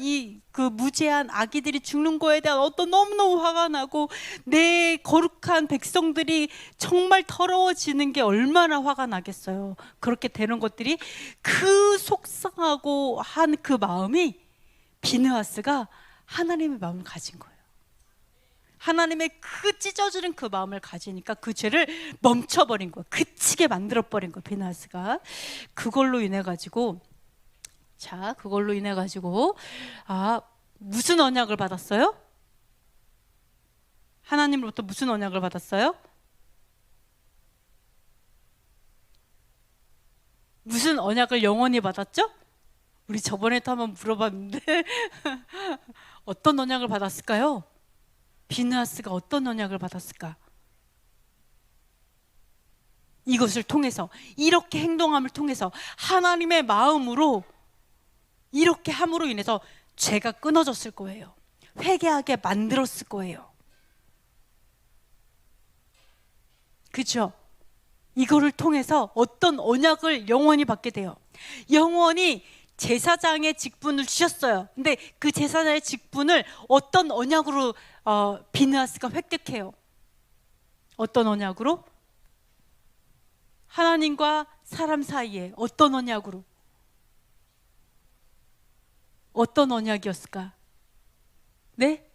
그 무죄한 아기들이 죽는 거에 대한 너무너무 화가 나고, 내 거룩한 백성들이 정말 더러워지는 게 얼마나 화가 나겠어요. 그렇게 되는 것들이, 그 속상하고 한 그 마음이 비느하스가 하나님의 마음을 가진 거예요. 하나님의 그 찢어지는 그 마음을 가지니까 그 죄를 멈춰버린 거예요. 그치게 만들어버린 거예요, 비느하스가. 그걸로 인해 가지고 무슨 언약을 받았어요? 하나님으로부터 무슨 언약을 받았어요? 무슨 언약을 영원히 받았죠? 우리 저번에도 한번 물어봤는데 어떤 언약을 받았을까요? 비느하스가 어떤 언약을 받았을까? 이것을 통해서, 이렇게 행동함을 통해서, 하나님의 마음으로 이렇게 함으로 인해서 죄가 끊어졌을 거예요. 회개하게 만들었을 거예요. 그렇죠? 이거를 통해서 어떤 언약을 영원히 받게 돼요. 영원히 제사장의 직분을 주셨어요. 근데 그 제사장의 직분을 어떤 언약으로 비느하스가 획득해요. 어떤 언약으로? 하나님과 사람 사이에 어떤 언약으로? 어떤 언약이었을까? 네?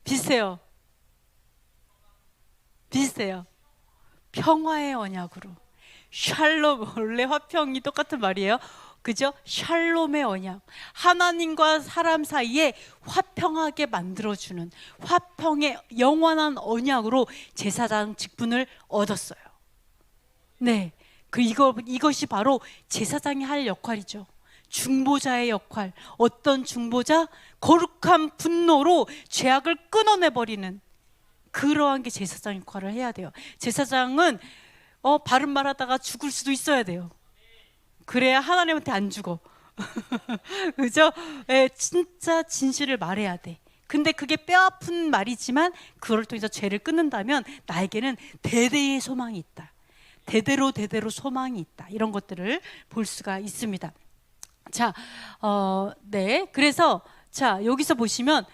비슷해요. 비슷해요. 평화의 언약으로. 샬롬, 원래 화평이 똑같은 말이에요. 그죠? 샬롬의 언약. 하나님과 사람 사이에 화평하게 만들어주는 화평의 영원한 언약으로 제사장 직분을 얻었어요. 네. 이것이 바로 제사장이 할 역할이죠. 중보자의 역할. 어떤 중보자? 거룩한 분노로 죄악을 끊어내버리는 그러한 게 제사장 역할을 해야 돼요. 제사장은 바른 말 하다가 죽을 수도 있어야 돼요. 그래야 하나님한테 안 죽어. 그죠? 예, 진짜 진실을 말해야 돼. 근데 그게 뼈아픈 말이지만 그걸 통해서 죄를 끊는다면 나에게는 대대의 소망이 있다. 대대로 소망이 있다. 이런 것들을 볼 수가 있습니다. 자, 네. 그래서 자, 여기서 보시면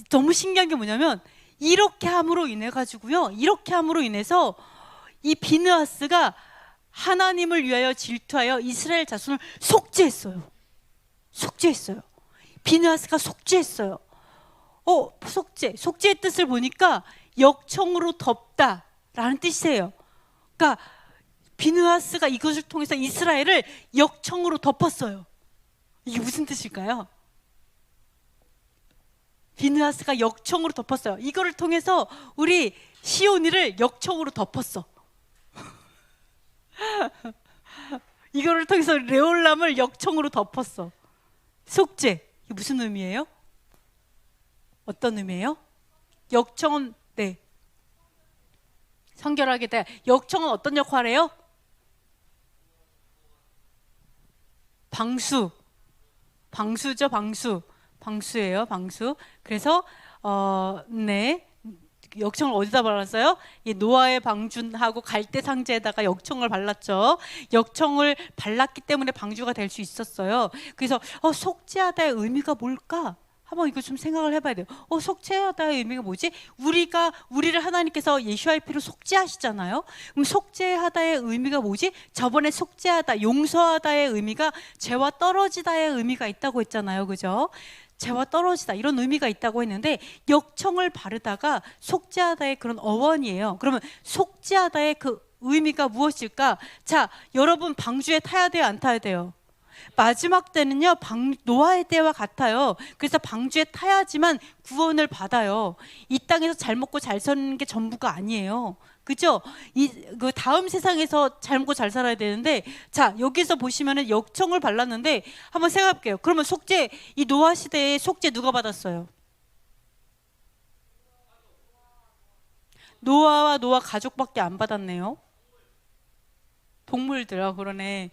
너무 신기한 게 뭐냐면 이렇게 함으로 인해 가지고요. 이렇게 함으로 인해서 이 비느하스가 하나님을 위하여 질투하여 이스라엘 자손을 속죄했어요. 속죄했어요. 비느하스가 속죄했어요. 속죄의 뜻을 보니까 역청으로 덮다라는 뜻이에요. 그러니까 비느하스가 이것을 통해서 이스라엘을 역청으로 덮었어요. 이게 무슨 뜻일까요? 비느하스가 역청으로 덮었어요. 이거를 통해서 우리 시온이를 역청으로 덮었어. 이거를 통해서 레올람을 역청으로 덮었어. 속죄. 이게 무슨 의미예요? 어떤 의미예요? 역청은 네. 성결하게 돼. 역청은 어떤 역할을 해요? 방수죠, 방수예요, 방수. 그래서 네. 역청을 어디다 발랐어요? 이 노아의 방주하고 갈대 상자에다가 역청을 발랐죠. 역청을 발랐기 때문에 방주가 될 수 있었어요. 그래서 속죄하다의 의미가 뭘까? 한번 이거 좀 생각을 해봐야 돼요. 속죄하다의 의미가 뭐지? 우리를 하나님께서 예수와의 피로 속죄하시잖아요. 그럼 속죄하다의 의미가 뭐지? 저번에 속죄하다, 용서하다의 의미가 죄와 떨어지다의 의미가 있다고 했잖아요, 그죠? 죄와 떨어지다 이런 의미가 있다고 했는데 역청을 바르다가 속죄하다의 그런 어원이에요. 그러면 속죄하다의 그 의미가 무엇일까? 자, 여러분 방주에 타야 돼요, 안 타야 돼요? 마지막 때는요 노아의 때와 같아요. 그래서 방주에 타야지만 구원을 받아요. 이 땅에서 잘 먹고 잘 사는 게 전부가 아니에요. 그죠? 그 다음 세상에서 잘 먹고 잘 살아야 되는데, 자, 여기서 보시면은 역청을 발랐는데, 한번 생각해 볼게요. 그러면 속죄, 이 노아 시대에 속죄 누가 받았어요? 노아와 노아 가족밖에 안 받았네요. 동물들, 그러네.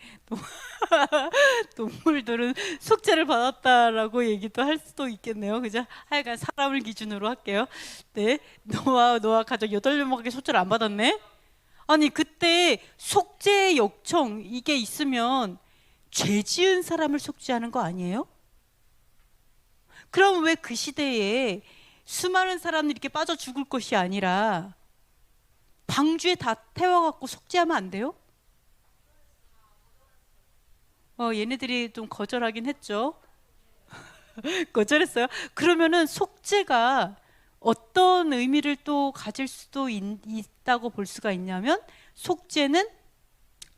동물들은 속죄를 받았다라고 얘기도 할 수도 있겠네요. 그죠? 하여간 사람을 기준으로 할게요. 네. 노아 가족 8명밖에 속죄를 안 받았네? 아니, 그때 속죄 역청, 이게 있으면 죄 지은 사람을 속죄하는 거 아니에요? 그럼 왜 그 시대에 수많은 사람들이 이렇게 빠져 죽을 것이 아니라 방주에 다 태워갖고 속죄하면 안 돼요? 얘네들이 좀 거절하긴 했죠. 거절했어요. 그러면은 속죄가 어떤 의미를 또 가질 수도 있다고 볼 수가 있냐면, 속죄는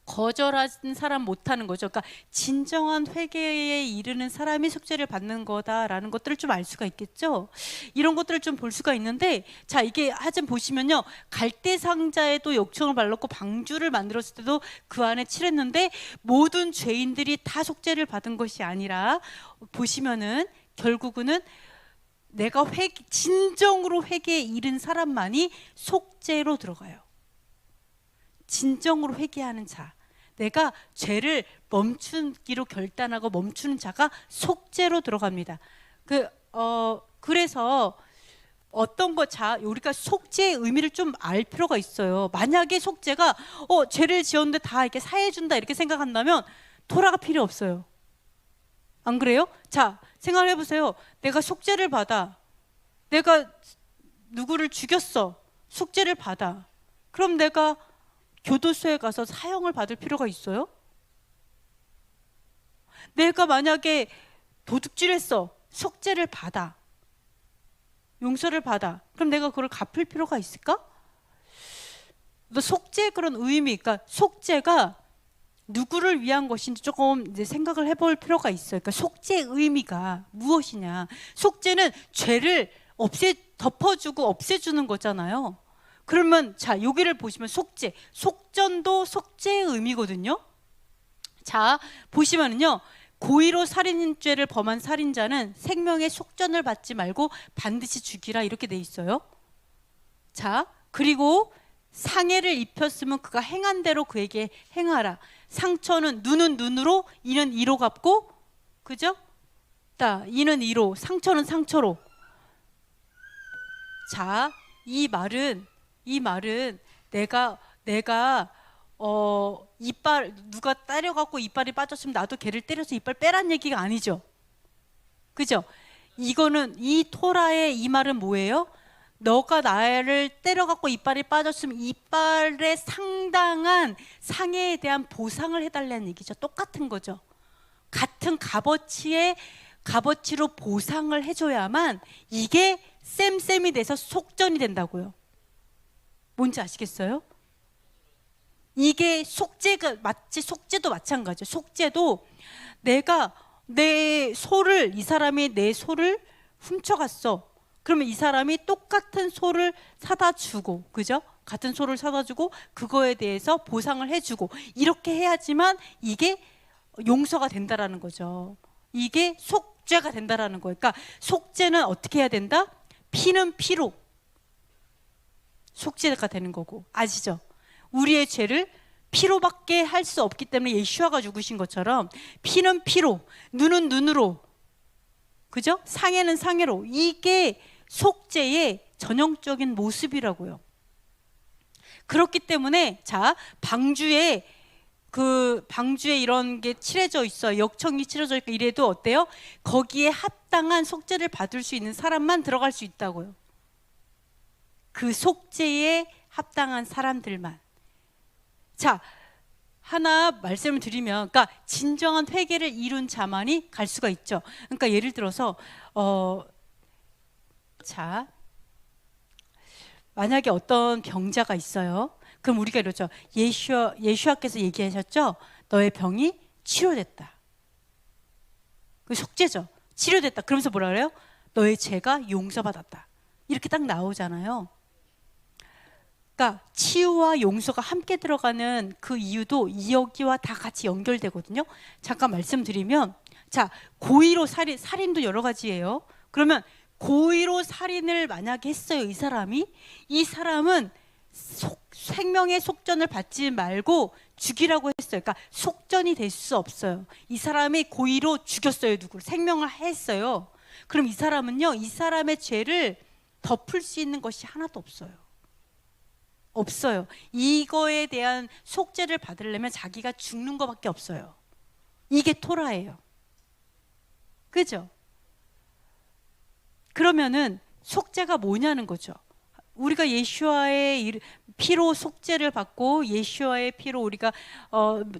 거절한 사람 못하는 거죠. 그러니까 진정한 회개에 이르는 사람이 속죄를 받는 거다라는 것들을 좀 알 수가 있겠죠. 이런 것들을 좀 볼 수가 있는데, 자, 이게 하여튼 보시면요, 갈대 상자에도 역청을 발랐고 방주를 만들었을 때도 그 안에 칠했는데 모든 죄인들이 다 속죄를 받은 것이 아니라, 보시면은 결국은 내가 진정으로 회개에 이른 사람만이 속죄로 들어가요. 진정으로 회개하는 자, 내가 죄를 멈추기로 결단하고 멈추는 자가 속죄로 들어갑니다. 그래서 어떤 거, 자, 우리가 속죄의 의미를 좀 알 필요가 있어요. 만약에 속죄가 죄를 지었는데 다 이렇게 사해준다 이렇게 생각한다면 토라가 필요 없어요. 안 그래요? 자, 생각을 해보세요. 내가 속죄를 받아. 내가 누구를 죽였어. 속죄를 받아. 그럼 내가 교도소에 가서 사형을 받을 필요가 있어요? 내가 만약에 도둑질했어. 속죄를 받아. 용서를 받아. 그럼 내가 그걸 갚을 필요가 있을까? 너 속죄의 그런 의미, 그러니까 속죄가 누구를 위한 것인지 조금 이제 생각을 해볼 필요가 있어요. 그러니까 속죄의 의미가 무엇이냐? 속죄는 죄를 덮어주고 없애주는 거잖아요. 그러면 자, 여기를 보시면 속죄, 속전도 속죄의 의미거든요. 자, 보시면은요. 고의로 살인죄를 범한 살인자는 생명의 속전을 받지 말고 반드시 죽이라 이렇게 돼 있어요. 자, 그리고 상해를 입혔으면 그가 행한 대로 그에게 행하라. 상처는 눈은 눈으로, 이는 이로 갚고, 그죠? 이는 이로, 상처는 상처로. 자, 이 말은 내가 이빨 누가 때려갖고 이빨이 빠졌으면 나도 걔를 때려서 이빨 빼란 얘기가 아니죠. 그죠? 이거는 이 토라의 이 말은 뭐예요? 너가 나를 때려갖고 이빨이 빠졌으면 이빨에 상당한 상해에 대한 보상을 해달라는 얘기죠. 똑같은 거죠. 같은 값어치로 보상을 해줘야만 이게 쌤쌤이 돼서 속전이 된다고요. 뭔지 아시겠어요? 이게 속죄가 마치 속죄도 마찬가지죠. 속죄도 내가 이 사람이 내 소를 훔쳐갔어. 그러면 이 사람이 똑같은 소를 사다 주고, 그죠? 같은 소를 사다 주고 그거에 대해서 보상을 해주고 이렇게 해야지만 이게 용서가 된다라는 거죠. 이게 속죄가 된다라는 거예요. 그러니까 속죄는 어떻게 해야 된다? 피는 피로 속죄가 되는 거고, 아시죠? 우리의 죄를 피로밖에 할 수 없기 때문에 예수아가 죽으신 것처럼 피는 피로, 눈은 눈으로, 그죠? 상해는 상해로. 이게 속죄의 전형적인 모습이라고요. 그렇기 때문에 자, 방주에 이런 게 칠해져 있어요. 역청이 칠해져 있고 이래도 어때요? 거기에 합당한 속죄를 받을 수 있는 사람만 들어갈 수 있다고요. 그 속죄에 합당한 사람들만. 자, 하나 말씀을 드리면, 그러니까 진정한 회개를 이룬 자만이 갈 수가 있죠. 그러니까 예를 들어서 자, 만약에 어떤 병자가 있어요. 그럼 우리가 이러죠. 예수아께서 얘기하셨죠. 너의 병이 치료됐다. 그 속죄죠. 치료됐다. 그러면서 뭐라 그래요? 너의 죄가 용서받았다. 이렇게 딱 나오잖아요. 그러니까 치유와 용서가 함께 들어가는 그 이유도 여기와 다 같이 연결되거든요. 잠깐 말씀드리면, 자, 고의로 살인도 여러 가지예요. 그러면 고의로 살인을 만약에 했어요. 이 사람은 생명의 속전을 받지 말고 죽이라고 했어요. 그러니까 속전이 될 수 없어요. 이 사람이 고의로 죽였어요. 누구를 생명을 했어요. 그럼 이 사람은요, 이 사람의 죄를 덮을 수 있는 것이 하나도 없어요. 이거에 대한 속죄를 받으려면 자기가 죽는 것밖에 없어요. 이게 토라예요. 그죠? 그러면은 속죄가 뭐냐는 거죠. 우리가 예수아의 피로 속죄를 받고 예수아의 피로 우리가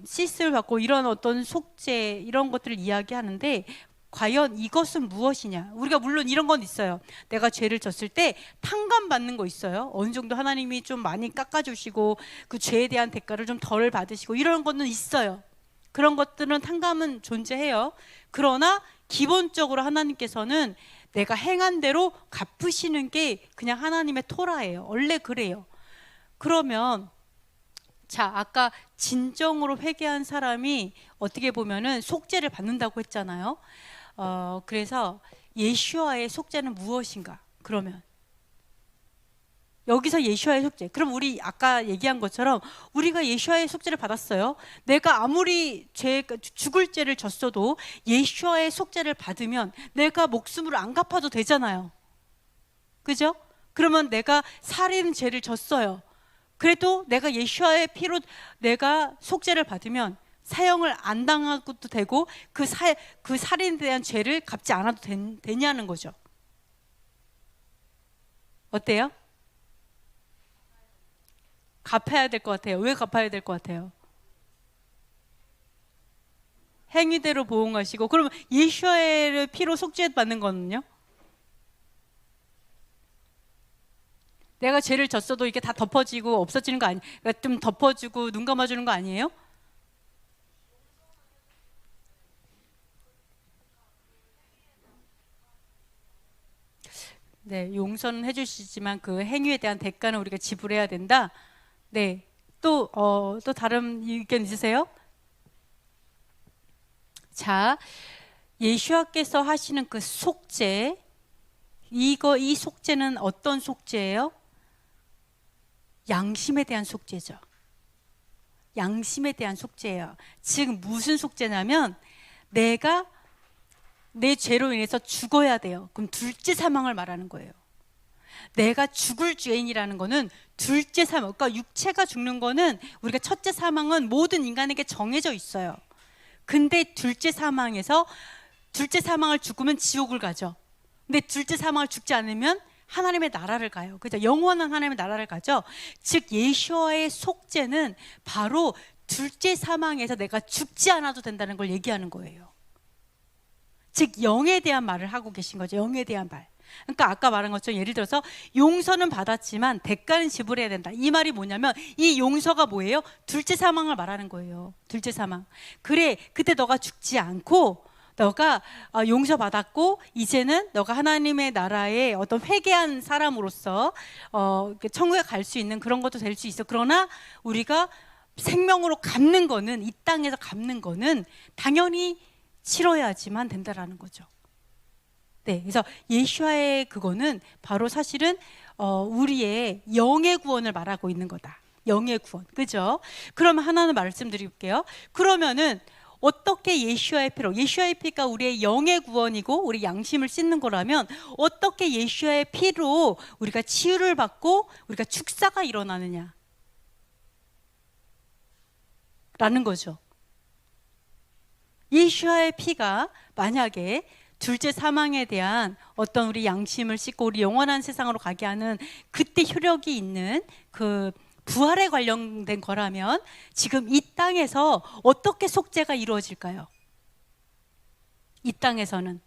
시스를 받고 이런 어떤 속죄 이런 것들을 이야기하는데, 과연 이것은 무엇이냐? 우리가 물론 이런 건 있어요. 내가 죄를 졌을 때 탕감 받는 거 있어요. 어느 정도 하나님이 좀 많이 깎아주시고 그 죄에 대한 대가를 좀 덜 받으시고 이런 거는 있어요. 그런 것들은 탕감은 존재해요. 그러나 기본적으로 하나님께서는 내가 행한 대로 갚으시는 게 그냥 하나님의 토라예요. 원래 그래요. 그러면 자, 아까 진정으로 회개한 사람이 어떻게 보면은 속죄를 받는다고 했잖아요. 그래서 예수아의 속죄는 무엇인가? 그러면 여기서 예수아의 속죄. 그럼 우리 아까 얘기한 것처럼 우리가 예수아의 속죄를 받았어요. 내가 아무리 죽을 죄를 졌어도 예수아의 속죄를 받으면 내가 목숨으로 안 갚아도 되잖아요. 그죠? 그러면 내가 살인 죄를 졌어요. 그래도 내가 예수와의 피로 내가 속죄를 받으면 사형을 안 당하고도 되고 그 살인에 대한 죄를 갚지 않아도 되냐는 거죠. 어때요? 갚아야 될 것 같아요. 왜 갚아야 될 것 같아요? 행위대로 보응하시고. 그러면 예수와의 피로 속죄 받는 거는요? 내가 죄를 졌어도 이게 다 덮어지고 없어지는 거 아니에요? 그러니까 좀 덮어주고 눈 감아주는 거 아니에요? 네, 용서는 해주시지만 그 행위에 대한 대가는 우리가 지불해야 된다. 네, 또 다른 의견 있으세요? 자, 예수와께서 하시는 그 속죄, 이 속죄는 어떤 속죄예요? 양심에 대한 속죄죠. 양심에 대한 속죄예요. 즉 무슨 속죄냐면 내가 내 죄로 인해서 죽어야 돼요. 그럼 둘째 사망을 말하는 거예요. 내가 죽을 죄인이라는 거는 둘째 사망, 그러니까 육체가 죽는 거는 우리가 첫째 사망은 모든 인간에게 정해져 있어요. 근데 둘째 사망을 죽으면 지옥을 가죠. 근데 둘째 사망을 죽지 않으면 하나님의 나라를 가요. 그죠? 영원한 하나님의 나라를 가죠. 즉 예수와의 속죄는 바로 둘째 사망에서 내가 죽지 않아도 된다는 걸 얘기하는 거예요. 즉 영에 대한 말을 하고 계신 거죠. 영에 대한 말. 그러니까 아까 말한 것처럼 예를 들어서 용서는 받았지만 대가는 지불해야 된다. 이 말이 뭐냐면 이 용서가 뭐예요? 둘째 사망을 말하는 거예요. 둘째 사망. 그래, 그때 너가 죽지 않고 너가 용서받았고 이제는 너가 하나님의 나라에 어떤 회개한 사람으로서 천국에 갈 수 있는 그런 것도 될 수 있어. 그러나 우리가 생명으로 갚는 거는, 이 땅에서 갚는 거는 당연히 치러야지만 된다라는 거죠. 네, 그래서 예수와의 그거는 바로 사실은 우리의 영의 구원을 말하고 있는 거다. 영의 구원, 그죠? 그러면 하나는 말씀드릴게요. 그러면은 어떻게 예수와의 피가 우리의 영의 구원이고 우리 양심을 씻는 거라면 어떻게 예수와의 피로 우리가 치유를 받고 우리가 축사가 일어나느냐 라는 거죠. 예수와의 피가 만약에 둘째 사망에 대한 어떤 우리 양심을 씻고 우리 영원한 세상으로 가게 하는 그때 효력이 있는 그 부활에 관련된 거라면 지금 이 땅에서 어떻게 속죄가 이루어질까요? 이 땅에서는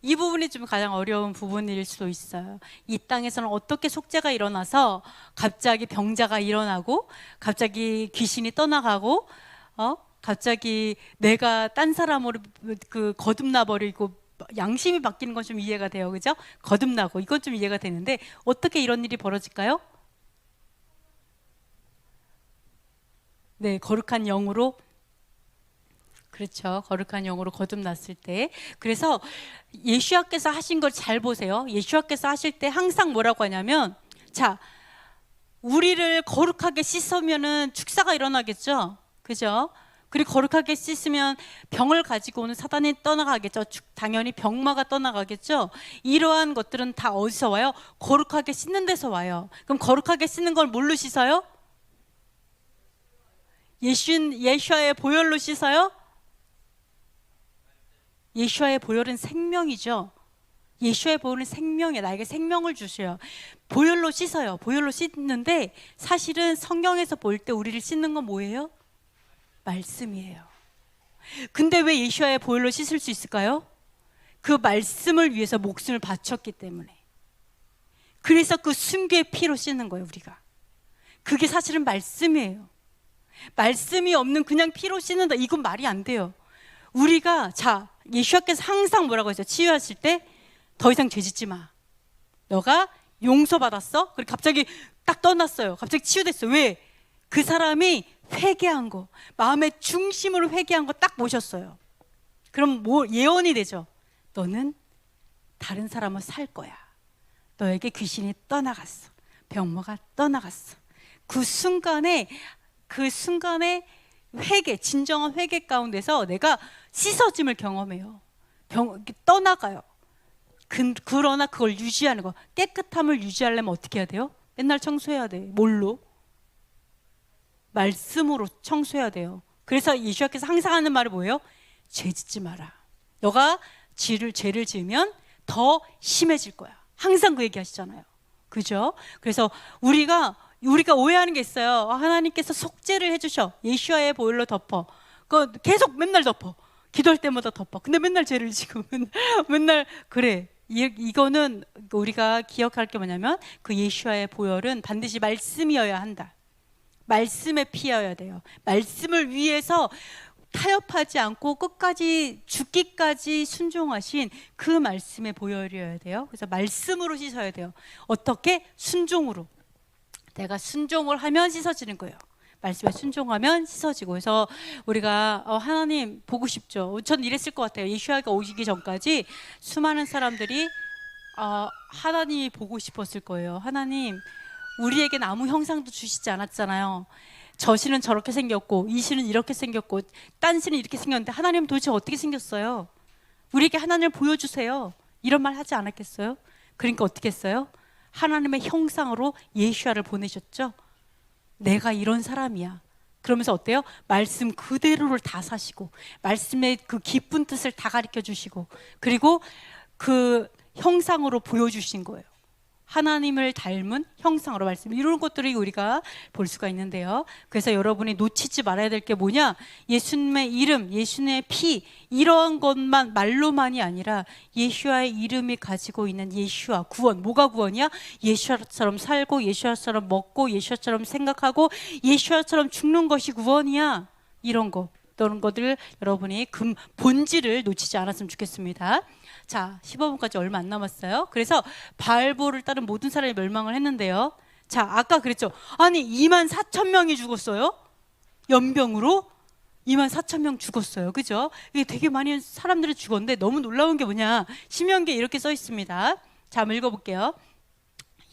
이 부분이 좀 가장 어려운 부분일 수도 있어요. 이 땅에서는 어떻게 속죄가 일어나서 갑자기 병자가 일어나고 갑자기 귀신이 떠나가고 갑자기 내가 딴 사람으로 거듭나 버리고 양심이 바뀌는 건 좀 이해가 돼요. 그죠? 거듭나고 이건 좀 이해가 되는데 어떻게 이런 일이 벌어질까요? 네, 거룩한 영으로, 그렇죠. 거룩한 영으로 거듭났을 때. 그래서 예수와께서 하신 걸 잘 보세요. 예수와께서 하실 때 항상 뭐라고 하냐면, 자, 우리를 거룩하게 씻으면은 축사가 일어나겠죠. 그죠? 그리고 거룩하게 씻으면 병을 가지고 오는 사단이 떠나가겠죠. 당연히 병마가 떠나가겠죠. 이러한 것들은 다 어디서 와요? 거룩하게 씻는 데서 와요. 그럼 거룩하게 씻는 걸 뭘로 씻어요? 예수와의 보혈로 씻어요? 예수와의 보혈은 생명이죠. 예수와의 보혈은 생명이에요. 나에게 생명을 주셔요. 보혈로 씻어요. 보혈로 씻는데 사실은 성경에서 볼 때 우리를 씻는 건 뭐예요? 말씀이에요. 근데 왜 예수와의 보혈로 씻을 수 있을까요? 그 말씀을 위해서 목숨을 바쳤기 때문에. 그래서 그 순교의 피로 씻는 거예요, 우리가. 그게 사실은 말씀이에요. 말씀이 없는 그냥 피로 씻는다, 이건 말이 안 돼요. 우리가, 자, 예수와께서 항상 뭐라고 했어요? 치유하실 때 더 이상 죄짓지 마. 너가 용서받았어? 그리고 갑자기 딱 떠났어요. 갑자기 치유됐어요. 왜? 그 사람이 회개한 거, 마음의 중심으로 회개한 거 딱 모셨어요. 그럼 뭐 예언이 되죠? 너는 다른 사람을 살 거야. 너에게 귀신이 떠나갔어. 병마가 떠나갔어. 그 순간에 회개, 진정한 회개 가운데서 내가 씻어짐을 경험해요. 떠나가요. 그러나 그걸 유지하는 거, 깨끗함을 유지하려면 어떻게 해야 돼요? 맨날 청소해야 돼. 뭘로? 말씀으로 청소해야 돼요. 그래서 예수님께서 항상 하는 말이 뭐예요? 죄 짓지 마라. 너가 죄를 지으면 더 심해질 거야. 항상 그 얘기 하시잖아요. 그죠? 그래서 우리가 오해하는 게 있어요. 하나님께서 속죄를 해주셔. 예수와의 보혈로 덮어. 그거 계속 맨날 덮어. 기도할 때마다 덮어. 근데 맨날 죄를 지고 맨날 그래. 이거는 우리가 기억할 게 뭐냐면 그 예수와의 보혈은 반드시 말씀이어야 한다. 말씀에 피어야 돼요. 말씀을 위해서 타협하지 않고 끝까지 죽기까지 순종하신 그 말씀의 보혈이어야 돼요. 그래서 말씀으로 씻어야 돼요. 어떻게? 순종으로. 내가 순종을 하면 씻어지는 거예요. 말씀에 순종하면 씻어지고. 그래서 우리가 하나님 보고 싶죠. 전 이랬을 것 같아요. 예수야가 오시기 전까지 수많은 사람들이 하나님이 보고 싶었을 거예요. 하나님, 우리에겐 아무 형상도 주시지 않았잖아요. 저 신은 저렇게 생겼고 이 신은 이렇게 생겼고 딴 신은 이렇게 생겼는데 하나님은 도대체 어떻게 생겼어요? 우리에게 하나님을 보여주세요. 이런 말 하지 않았겠어요? 그러니까 어떻게 했어요? 하나님의 형상으로 예수야를 보내셨죠. 내가 이런 사람이야. 그러면서 어때요? 말씀 그대로를 다 사시고 말씀의 그 깊은 뜻을 다 가르쳐 주시고 그리고 그 형상으로 보여주신 거예요. 하나님을 닮은 형상으로 말씀, 이런 것들이 우리가 볼 수가 있는데요. 그래서 여러분이 놓치지 말아야 될 게 뭐냐? 예수님의 이름, 예수님의 피, 이런 것만 말로만이 아니라 예수와의 이름이 가지고 있는 예수와 구원. 뭐가 구원이야? 예수와처럼 살고 예수와처럼 먹고 예수와처럼 생각하고 예수와처럼 죽는 것이 구원이야. 이런 것들 여러분이 본질을 놓치지 않았으면 좋겠습니다. 자, 15분까지 얼마 안 남았어요. 그래서 바알보를 따른 모든 사람이 멸망을 했는데요. 자, 아까 그랬죠. 아니 24,000명이 죽었어요. 연병으로 24,000명 죽었어요. 그죠? 이게 되게 많은 사람들이 죽었는데 너무 놀라운 게 뭐냐? 신명기에 이렇게 써 있습니다. 자, 한번 읽어볼게요.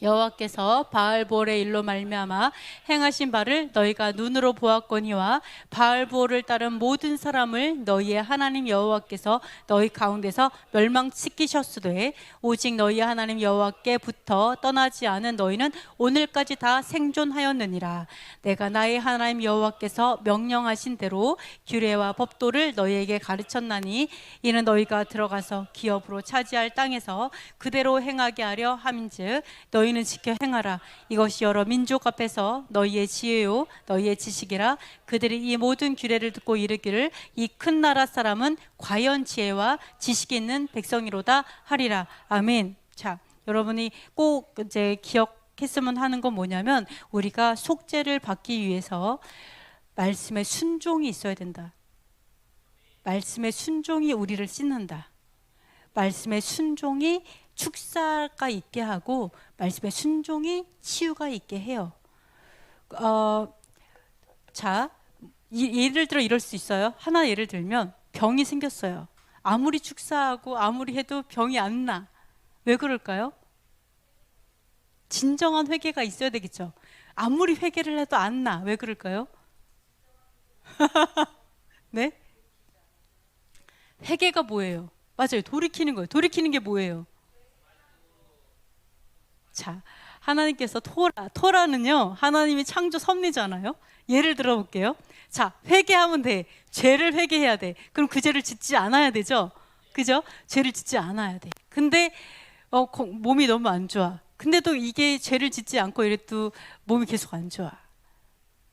여호와께서 바알볼의 일로 말미암아 행하신 바를 너희가 눈으로 보았거니와 바알볼을 따른 모든 사람을 너희의 하나님 여호와께서 너희 가운데서 멸망시키셨으되 오직 너희 하나님 여호와께부터 떠나지 않은 너희는 오늘까지 다 생존하였느니라. 내가 나의 하나님 여호와께서 명령하신 대로 규례와 법도를 너희에게 가르쳤나니 이는 너희가 들어가서 기업으로 차지할 땅에서 그대로 행하게 하려 함인즉 너희는 지켜 행하라. 이것이 여러 민족 앞에서 너희의 지혜요 너희의 지식이라. 그들이 이 모든 규례를 듣고 이르기를 이 큰 나라 사람은 과연 지혜와 지식이 있는 백성이로다 하리라. 아멘. 자, 여러분이 꼭 이제 기억했으면 하는 건 뭐냐면 우리가 속죄를 받기 위해서 말씀에 순종이 있어야 된다. 말씀의 순종이 우리를 씻는다. 말씀의 순종이 축사가 있게 하고 말씀의 순종이 치유가 있게 해요. 자, 예를 들어 이럴 수 있어요. 하나 예를 들면 병이 생겼어요. 아무리 축사하고 아무리 해도 병이 안 나. 왜 그럴까요? 진정한 회개가 있어야 되겠죠. 아무리 회개를 해도 안 나. 왜 그럴까요? 네? 회개가 뭐예요? 맞아요. 돌이키는 거예요. 돌이키는 게 뭐예요? 자, 하나님께서 토라는요 하나님이 창조 섭리잖아요. 예를 들어 볼게요. 자, 회개하면 돼. 죄를 회개해야 돼. 그럼 그 죄를 짓지 않아야 되죠. 그죠? 죄를 짓지 않아야 돼. 근데 몸이 너무 안 좋아. 근데도 이게 죄를 짓지 않고 이래도 몸이 계속 안 좋아.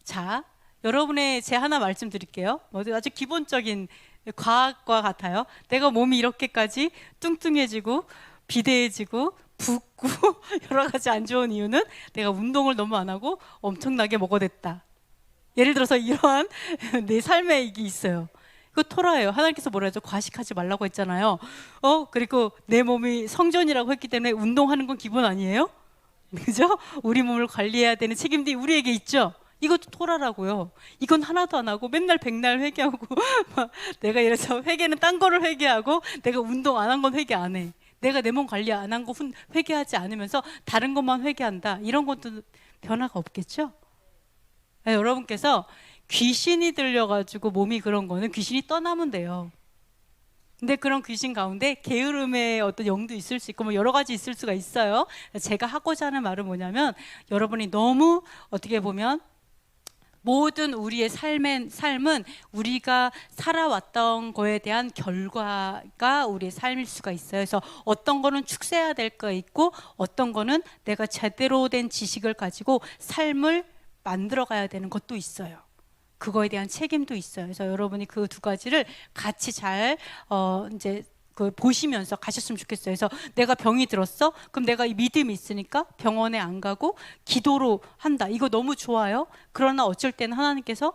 자, 여러분의 제 하나 말씀드릴게요. 아주 기본적인 과학과 같아요. 내가 몸이 이렇게까지 뚱뚱해지고 비대해지고 붓고 여러 가지 안 좋은 이유는 내가 운동을 너무 안 하고 엄청나게 먹어댔다. 예를 들어서 이러한 내 삶에 이게 있어요. 이거 토라예요. 하나님께서 뭐라 하죠? 과식하지 말라고 했잖아요. 그리고 내 몸이 성전이라고 했기 때문에 운동하는 건 기본 아니에요? 그죠? 우리 몸을 관리해야 되는 책임도 우리에게 있죠. 이것도 토라라고요. 이건 하나도 안 하고 맨날 백날 회개하고 내가 예를 들어서 회개는 딴 거를 회개하고 내가 운동 안 한 건 회개 안 해. 내가 내 몸 관리 안 한 거 회개하지 않으면서 다른 것만 회개한다. 이런 것도 변화가 없겠죠? 네, 여러분께서 귀신이 들려가지고 몸이 그런 거는 귀신이 떠나면 돼요. 근데 그런 귀신 가운데 게으름의 어떤 영도 있을 수 있고 뭐 여러 가지 있을 수가 있어요. 제가 하고자 하는 말은 뭐냐면, 여러분이 너무 어떻게 보면 모든 우리의 삶은 우리가 살아왔던 거에 대한 결과가 우리의 삶일 수가 있어요. 그래서 어떤 거는 축소해야 될 거 있고, 어떤 거는 내가 제대로 된 지식을 가지고 삶을 만들어 가야 되는 것도 있어요. 그거에 대한 책임도 있어요. 그래서 여러분이 그 두 가지를 같이 잘 이제 그 보시면서 가셨으면 좋겠어요. 그래서 내가 병이 들었어? 그럼 내가 이 믿음이 있으니까 병원에 안 가고 기도로 한다. 이거 너무 좋아요. 그러나 어쩔 때는 하나님께서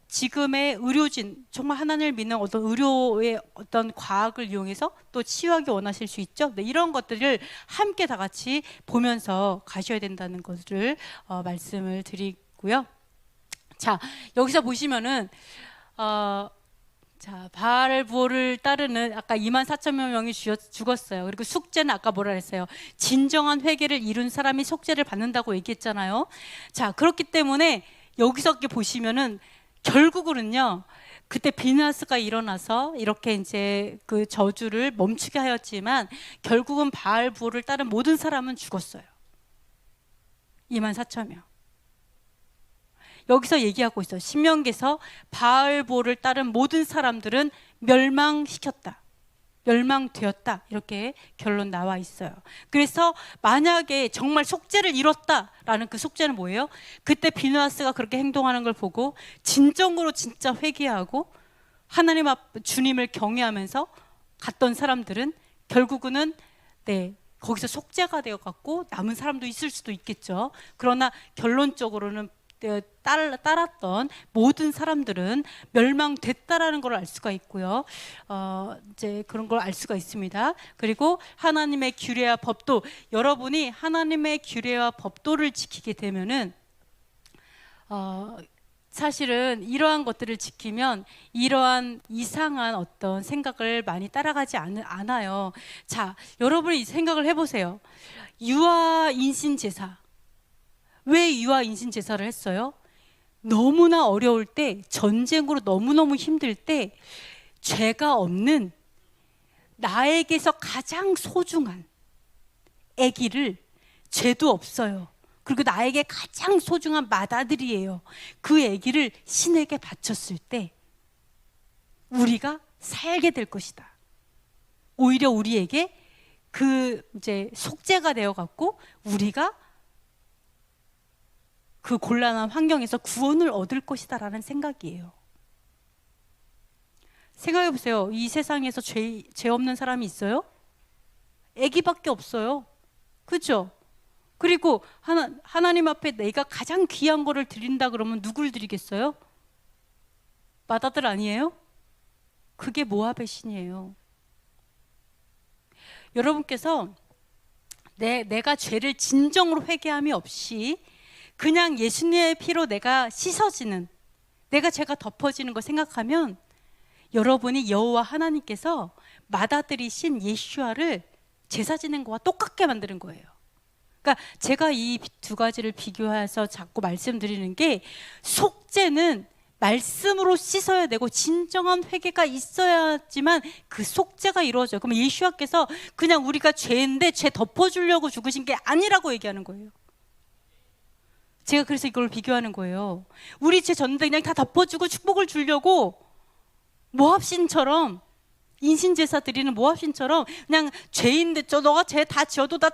지금의 의료진, 정말 하나님을 믿는 어떤 의료의 어떤 과학을 이용해서 또 치유하기 원하실 수 있죠. 네, 이런 것들을 함께 다 같이 보면서 가셔야 된다는 것을 말씀을 드리고요. 자, 여기서 보시면은 자, 바알 부호를 따르는 아까 24,000여 명이 죽었어요. 그리고 속죄는 아까 뭐라 했어요? 진정한 회개를 이룬 사람이 속죄를 받는다고 얘기했잖아요. 자, 그렇기 때문에 여기서 이렇게 보시면은 결국은요, 그때 비나스가 일어나서 이렇게 이제 그 저주를 멈추게 하였지만 결국은 바알 부호를 따른 모든 사람은 죽었어요. 24,000명. 여기서 얘기하고 있어요. 신명기에서 바알보를 따른 모든 사람들은 멸망시켰다, 멸망되었다, 이렇게 결론 나와 있어요. 그래서 만약에 정말 속죄를 이뤘다라는 그 속죄는 뭐예요? 그때 비누아스가 그렇게 행동하는 걸 보고 진정으로 진짜 회개하고 하나님 앞 주님을 경외하면서 갔던 사람들은 결국은 거기서 속죄가 되어 갖고 남은 사람도 있을 수도 있겠죠. 그러나 결론적으로는 따랐던 모든 사람들은 멸망됐다라는 걸 알 수가 있고요. 이제 그런 걸 알 수가 있습니다. 그리고 하나님의 규례와 법도, 여러분이 하나님의 규례와 법도를 지키게 되면은 사실은 이러한 것들을 지키면 이러한 이상한 어떤 생각을 많이 따라가지 않아요. 자, 여러분이 생각을 해보세요. 유아 인신 제사, 왜 유아 인신 제사를 했어요? 너무나 어려울 때, 전쟁으로 너무너무 힘들 때 죄가 없는 나에게서 가장 소중한 아기를, 죄도 없어요, 그리고 나에게 가장 소중한 맏아들이에요, 그 아기를 신에게 바쳤을 때 우리가 살게 될 것이다. 오히려 우리에게 그 이제 속죄가 되어 갖고 우리가 그 곤란한 환경에서 구원을 얻을 것이다라는 생각이에요. 생각해 보세요. 이 세상에서 죄 없는 사람이 있어요? 아기밖에 없어요. 그렇죠? 그리고 하나님 앞에 내가 가장 귀한 거를 드린다 그러면 누굴 드리겠어요? 맏아들 아니에요? 그게 모압의 신이에요. 여러분께서 내가 죄를 진정으로 회개함이 없이 그냥 예수님의 피로 내가 씻어지는, 내가 죄가 덮어지는 거 생각하면 여러분이 여호와 하나님께서 맏아들이신 예슈아를 제사 지낸 거와 똑같게 만드는 거예요. 그러니까 제가 이 두 가지를 비교해서 자꾸 말씀드리는 게, 속죄는 말씀으로 씻어야 되고 진정한 회개가 있어야지만 그 속죄가 이루어져요. 그럼 예수와께서 그냥 우리가 죄인데 죄 덮어주려고 죽으신 게 아니라고 얘기하는 거예요. 제가 그래서 이걸 비교하는 거예요. 우리 죄 졌는데 그냥 다 덮어주고 축복을 주려고 모압신처럼, 인신제사 드리는 모압신처럼 그냥 죄인데 너가 죄 다 지어도 다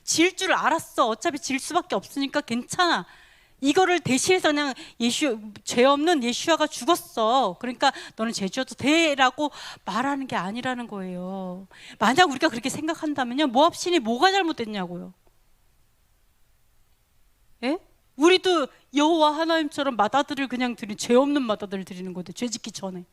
지을 줄 알았어, 어차피 질 수밖에 없으니까 괜찮아, 이거를 대신해서 그냥 죄 없는 예수아가 죽었어, 그러니까 너는 죄 지어도 돼라고 말하는 게 아니라는 거예요. 만약 우리가 그렇게 생각한다면요, 모압신이 뭐가 잘못됐냐고요. 예? 우리도 여호와 하나님처럼 맏아들을 그냥 죄 없는 맏아들을 드리는 건데, 죄 짓기 전에.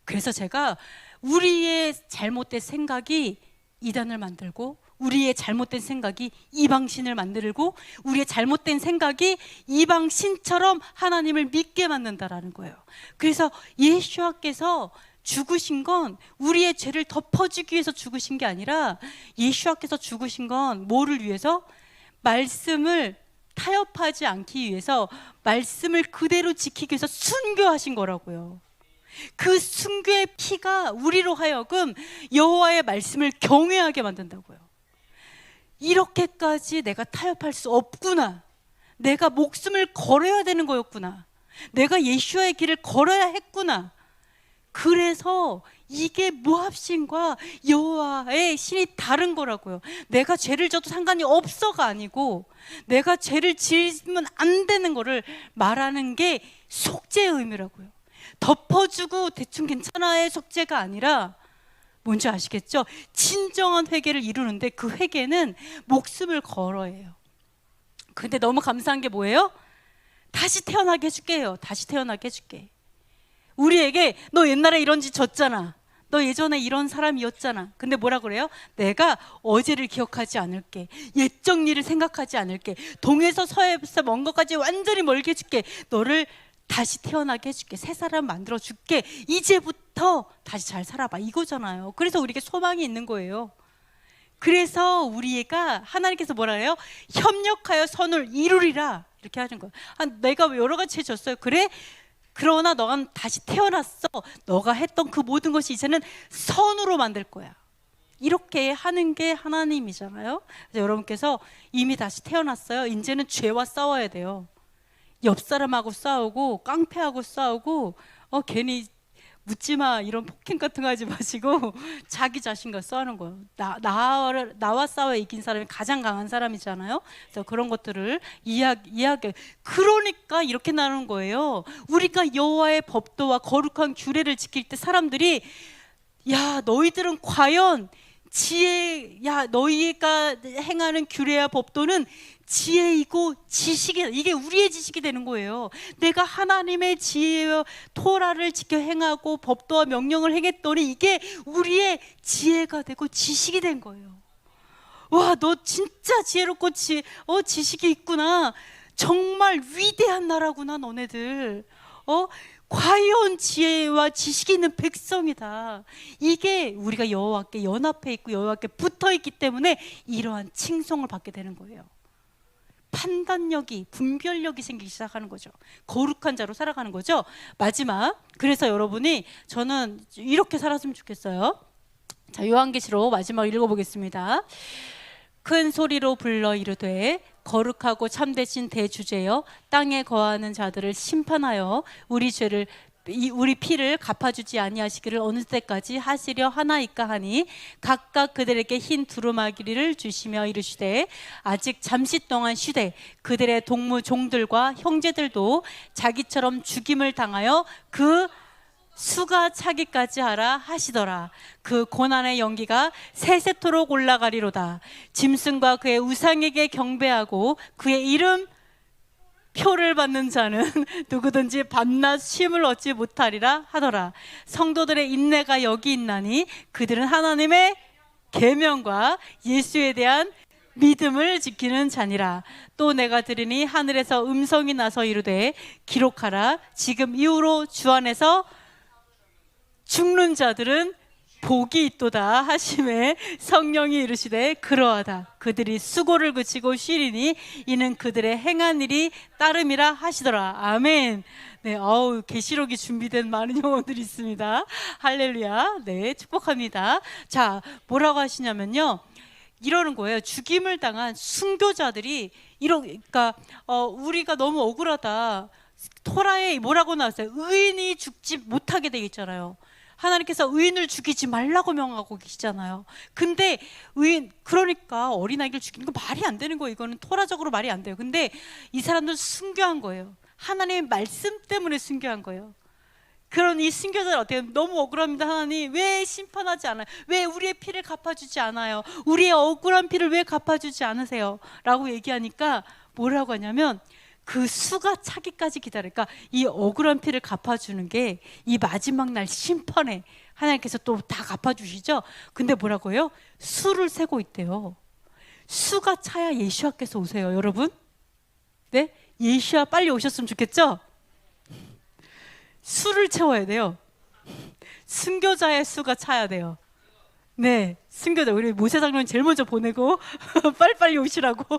그래서 제가 우리의 잘못된 생각이 이단을 만들고, 우리의 잘못된 생각이 이방신을 만들고, 우리의 잘못된 생각이 이방신처럼 하나님을 믿게 만든다라는 거예요. 그래서 예수와께서 죽으신 건 우리의 죄를 덮어주기 위해서 죽으신 게 아니라, 예수와께서 죽으신 건 뭐를 위해서? 말씀을 타협하지 않기 위해서, 말씀을 그대로 지키기 위해서 순교하신 거라고요. 그 순교의 피가 우리로 하여금 여호와의 말씀을 경외하게 만든다고요. 이렇게까지 내가 타협할 수 없구나. 내가 목숨을 걸어야 되는 거였구나. 내가 예수와의 길을 걸어야 했구나. 그래서 이게 모압신과 여호와의 신이 다른 거라고요. 내가 죄를 져도 상관이 없어가 아니고 내가 죄를 지으면 안 되는 거를 말하는 게 속죄의 의미라고요. 덮어주고 대충 괜찮아의 속죄가 아니라 뭔지 아시겠죠? 진정한 회개를 이루는데 그 회개는 목숨을 걸어예요. 근데 너무 감사한 게 뭐예요? 다시 태어나게 해줄게요. 다시 태어나게 해줄게. 우리에게 너 옛날에 이런 짓 졌잖아. 너 예전에 이런 사람이었잖아. 근데 뭐라 그래요? 내가 어제를 기억하지 않을게. 옛적 일을 생각하지 않을게. 동에서 서에서 먼 것까지 완전히 멀게 해줄게. 너를 다시 태어나게 해줄게. 새 사람 만들어 줄게. 이제부터 다시 잘 살아봐. 이거잖아요. 그래서 우리에게 소망이 있는 거예요. 그래서 우리가 하나님께서 뭐라 해요? 협력하여 선을 이루리라. 이렇게 하는 거예요. 내가 여러 가지 죄 졌어요. 그래? 그러나 너가 다시 태어났어. 너가 했던 그 모든 것이 이제는 선으로 만들 거야. 이렇게 하는 게 하나님이잖아요. 그래서 여러분께서 이미 다시 태어났어요. 이제는 죄와 싸워야 돼요. 옆 사람하고 싸우고 깡패하고 싸우고 괜히 묻지마 이런 폭행 같은 거 하지 마시고 자기 자신과 싸우는 거예요. 나와 싸워 이긴 사람이 가장 강한 사람이잖아요. 그래서 그런 것들을 이야기. 그러니까 이렇게 나누는 거예요. 우리가 여호와의 법도와 거룩한 규례를 지킬 때 사람들이 야 너희들은 과연 너희가 행하는 규례와 법도는 지혜이고 지식이, 이게 우리의 지식이 되는 거예요. 내가 하나님의 지혜와 토라를 지켜 행하고 법도와 명령을 행했더니 이게 우리의 지혜가 되고 지식이 된 거예요. 와, 너 진짜 지혜롭고 지식이 있구나. 정말 위대한 나라구나 너네들. 과연 지혜와 지식이 있는 백성이다. 이게 우리가 여호와께 연합해 있고 여호와께 붙어 있기 때문에 이러한 칭송을 받게 되는 거예요. 판단력이, 분별력이 생기기 시작하는 거죠. 거룩한 자로 살아가는 거죠. 마지막, 그래서 여러분이 저는 이렇게 살았으면 좋겠어요. 자, 요한계시록 마지막 읽어보겠습니다. 큰 소리로 불러 이르되 거룩하고 참되신 대주제여 땅에 거하는 자들을 심판하여 우리 피를 갚아주지 아니하시기를 어느 때까지 하시려 하나이까 하니 각각 그들에게 흰 두루마기를 주시며 이르시되 아직 잠시 동안 쉬되 그들의 종들과 형제들도 자기처럼 죽임을 당하여 그 수가 차기까지 하라 하시더라. 그 고난의 연기가 세세토록 올라가리로다. 짐승과 그의 우상에게 경배하고 그의 이름 표를 받는 자는 누구든지 밤낮 쉼을 얻지 못하리라 하더라. 성도들의 인내가 여기 있나니 그들은 하나님의 계명과 예수에 대한 믿음을 지키는 자니라. 또 내가 들으니 하늘에서 음성이 나서 이르되 기록하라. 지금 이후로 주 안에서 죽는 자들은 복이 있도다 하심에 성령이 이르시되 그러하다. 그들이 수고를 그치고 쉬리니 이는 그들의 행한 일이 따름이라 하시더라. 아멘. 네, 계시록이 준비된 많은 영혼들이 있습니다. 할렐루야. 네, 축복합니다. 자, 뭐라고 하시냐면요, 이러는 거예요. 죽임을 당한 순교자들이 그러니까 우리가 너무 억울하다. 토라에 뭐라고 나왔어요? 의인이 죽지 못하게 되어 있잖아요. 하나님께서 의인을 죽이지 말라고 명하고 계시잖아요. 근데 그러니까 어린아이를 죽이는 거 말이 안 되는 거예요. 이거는 토라적으로 말이 안 돼요. 근데 이 사람들은 순교한 거예요. 하나님의 말씀 때문에 순교한 거예요. 그런 이 순교자들 어때요? 너무 억울합니다. 하나님 왜 심판하지 않아요? 왜 우리의 피를 갚아주지 않아요? 우리의 억울한 피를 왜 갚아주지 않으세요? 라고 얘기하니까 뭐라고 하냐면 그 수가 차기까지 기다릴까? 이 억울한 피를 갚아주는 게 이 마지막 날 심판에 하나님께서 또 다 갚아주시죠. 근데 뭐라고 해요? 수를 세고 있대요. 수가 차야 예수와께서 오세요. 여러분, 네? 예수와 빨리 오셨으면 좋겠죠? 수를 채워야 돼요. 순교자의 수가 차야 돼요. 네, 순교자 우리 모세 장로님 제일 먼저 보내고 빨리빨리 오시라고.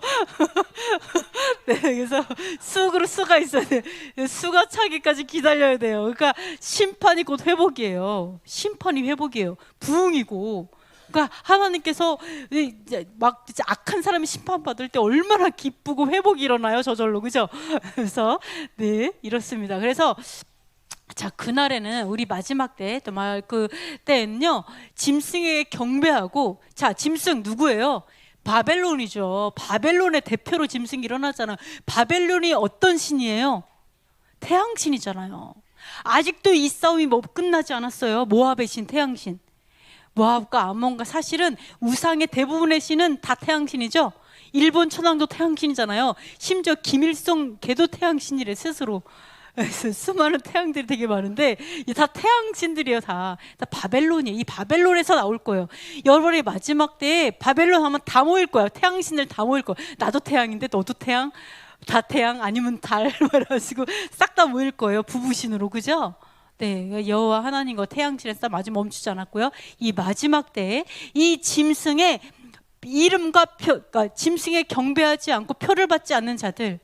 네, 그래서 쑥으로 수가 있어야 돼. 수가 차기까지 기다려야 돼요. 그러니까 심판이 곧 회복이에요. 심판이 회복이에요. 부흥이고. 그러니까 하나님께서 이제 막 이제 악한 사람이 심판받을 때 얼마나 기쁘고 회복이 일어나요, 저절로, 그죠? 그래서 네, 이렇습니다. 그래서 자, 그날에는 우리 마지막 때 정말 그 때는요, 짐승에게 경배하고. 자, 짐승 누구예요? 바벨론이죠. 바벨론의 대표로 짐승이 일어나잖아요. 바벨론이 어떤 신이에요? 태양신이잖아요. 아직도 이 싸움이 뭐 끝나지 않았어요. 모압의 신, 태양신. 모압과 아몬과, 사실은 우상의 대부분의 신은 다 태양신이죠. 일본 천황도 태양신이잖아요. 심지어 김일성 걔도 태양신이래, 스스로. 그래서 수많은 태양들이 되게 많은데 이 다 태양신들이에요. 다 바벨론이에요. 이 바벨론에서 나올 거예요. 여러분의 마지막 때에 바벨론 하면 다 모일 거예요. 태양신들 다 모일 거예요. 나도 태양인데 너도 태양, 다 태양, 아니면 달 말하시고 싹 다 모일 거예요. 부부신으로, 그죠? 네, 여호와 하나님과 태양신의 싸움 아직 멈추지 않았고요. 이 마지막 때에 이 짐승의 이름과 표, 그러니까 짐승에 경배하지 않고 표를 받지 않는 자들,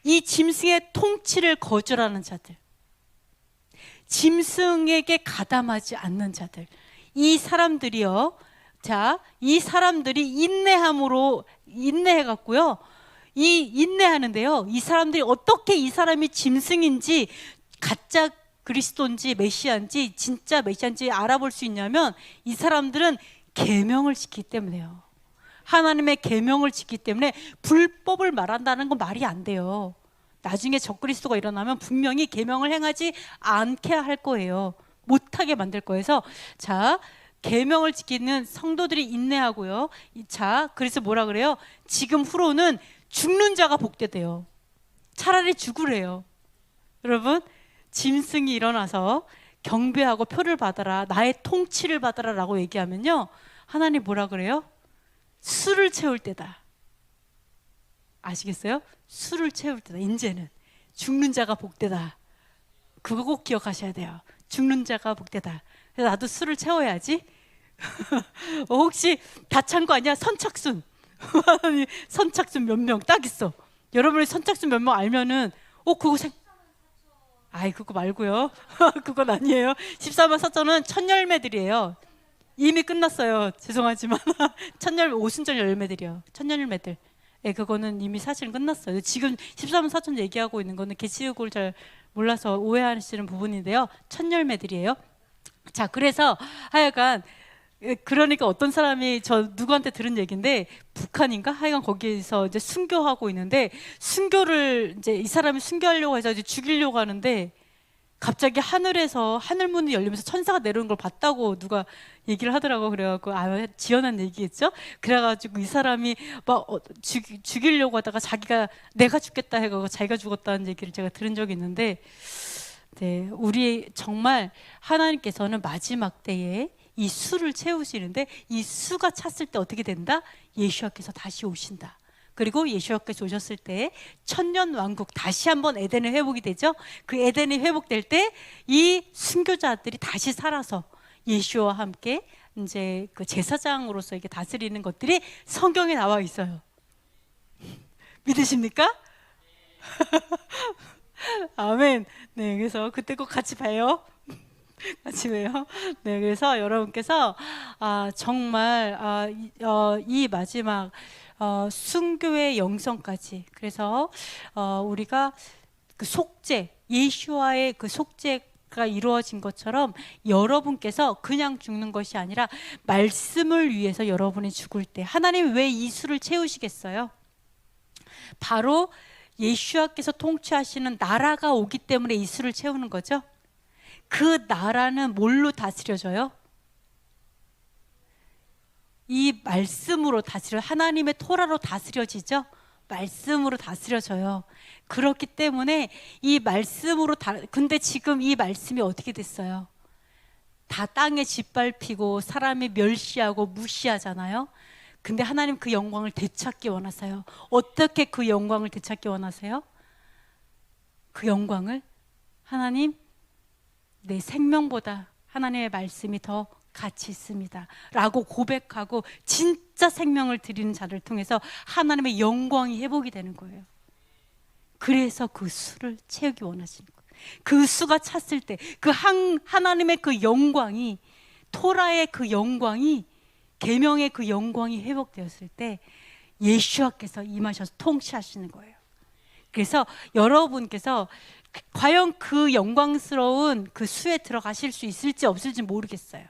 이 짐승의 통치를 거절하는 자들, 짐승에게 가담하지 않는 자들, 이 사람들이요. 자, 이 사람들이 인내함으로 인내해갖고요. 이 인내하는데요. 이 사람들이 어떻게 이 사람이 짐승인지, 가짜 그리스도인지 메시아인지 진짜 메시아인지 알아볼 수 있냐면, 이 사람들은 계명을 지키기 때문에요. 하나님의 계명을 지키기 때문에 불법을 말한다는 건 말이 안 돼요. 나중에 적그리스도가 일어나면 분명히 계명을 행하지 않게 할 거예요. 못하게 만들 거예요. 그래서 자, 계명을 지키는 성도들이 인내하고요. 자, 그래서 뭐라 그래요? 지금 후로는 죽는 자가 복되대요. 차라리 죽으래요. 여러분, 짐승이 일어나서 경배하고 표를 받아라, 나의 통치를 받아라 라고 얘기하면요, 하나님 뭐라 그래요? 술을 채울 때다. 아시겠어요? 술을 채울 때다. 이제는 죽는 자가 복되다. 그거 꼭 기억하셔야 돼요. 죽는 자가 복되다. 그래서 나도 술을 채워야지. 혹시 다 찬 거 아니야? 선착순. 선착순 몇 명 딱 있어. 여러분이 선착순 몇 명 알면은 그거 아이, 그거 말고요. 그건 아니에요. 14만 4천은 첫 열매들이에요. 이미 끝났어요. 죄송하지만 첫열매, 오순절 열매들이요. 첫 열매들. 예, 그거는 이미 사실은 끝났어요. 지금 14만 4천 얘기하고 있는 거는 계시록을 잘 몰라서 오해하시는 부분인데요. 첫 열매들이에요. 자, 그래서 하여간 그러니까 어떤 사람이 저 누구한테 들은 얘기인데, 북한인가 하여간 거기서 이제 순교하고 있는데, 순교를 이제 이 사람이 순교하려고 해서 이제 죽이려고 하는데, 갑자기 하늘에서 하늘문이 열리면서 천사가 내려오는 걸 봤다고 누가 얘기를 하더라고. 그래갖고 지어낸 얘기겠죠. 그래가지고 이 사람이 막 죽이려고 하다가 자기가 내가 죽겠다 해가지고 자기가 죽었다는 얘기를 제가 들은 적이 있는데, 네, 우리 정말 하나님께서는 마지막 때에 이 수를 채우시는데, 이 수가 찼을 때 어떻게 된다? 예수와께서 다시 오신다. 그리고 예수와께서 오셨을 때 천년 왕국, 다시 한번 에덴의 회복이 되죠. 그 에덴이 회복될 때 이 순교자들이 다시 살아서 예수와 함께 이제 그 제사장으로서 이렇게 다스리는 것들이 성경에 나와 있어요. 믿으십니까? 아멘. 네, 그래서 그때 꼭 같이 봐요. 같이 봐요. 네, 그래서 여러분께서 정말 이 마지막 순교의 영성까지, 그래서 우리가 그 속죄, 예수와의 그 속죄가 이루어진 것처럼 여러분께서 그냥 죽는 것이 아니라 말씀을 위해서 여러분이 죽을 때, 하나님 왜 이 수를 채우시겠어요? 바로 예수와께서 통치하시는 나라가 오기 때문에 이 수를 채우는 거죠. 그 나라는 뭘로 다스려져요? 이 말씀으로 다스려, 하나님의 토라로 다스려지죠. 말씀으로 다스려져요. 그렇기 때문에 이 말씀으로 근데 지금 이 말씀이 어떻게 됐어요? 다 땅에 짓밟히고 사람이 멸시하고 무시하잖아요. 근데 하나님 그 영광을 되찾기 원하세요. 어떻게 그 영광을 되찾기 원하세요? 그 영광을 하나님, 내 생명보다 하나님의 말씀이 더 같이 있습니다 라고 고백하고 진짜 생명을 드리는 자를 통해서 하나님의 영광이 회복이 되는 거예요. 그래서 그 수를 채우기 원하시는 거예요. 그 수가 찼을 때 그 하나님의 그 영광이, 토라의 그 영광이, 계명의 그 영광이 회복되었을 때 예수와께서 임하셔서 통치하시는 거예요. 그래서 여러분께서 과연 그 영광스러운 그 수에 들어가실 수 있을지 없을지 모르겠어요.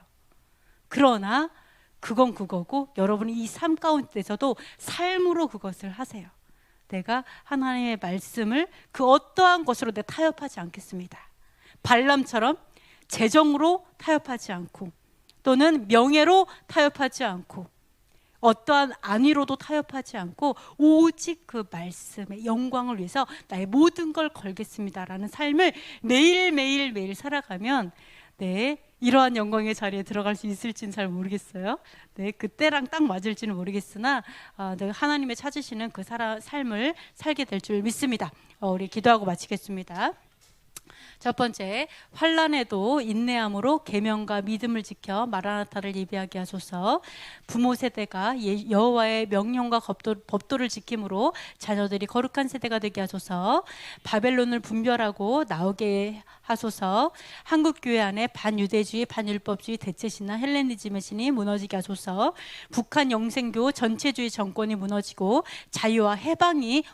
그러나 그건 그거고, 여러분이 이 삶 가운데서도 삶으로 그것을 하세요. 내가 하나님의 말씀을 그 어떠한 것으로 내가 타협하지 않겠습니다. 발람처럼 재정으로 타협하지 않고, 또는 명예로 타협하지 않고, 어떠한 안위로도 타협하지 않고, 오직 그 말씀의 영광을 위해서 나의 모든 걸 걸겠습니다라는 삶을 매일 살아가면 이러한 영광의 자리에 들어갈 수 있을지는 잘 모르겠어요. 그때랑 딱 맞을지는 모르겠으나 하나님의 찾으시는 그 삶을 살게 될 줄 믿습니다. 우리 기도하고 마치겠습니다. 첫 번째, 환난에도 인내함으로 계명과 믿음을 지켜 마라나타를 예비하게 하소서. 부모 세대가 여호와의 명령과 법도를 지킴으로 자녀들이 거룩한 세대가 되게 하소서. 바벨론을 분별하고 나오게 하소서. 한국 교회 안에 반유대주의, 반율법주의, 대체신앙, 헬레니즘의 신이 무너지게 하소서. 북한 영생교 전체주의 정권이 무너지고 자유와 해방이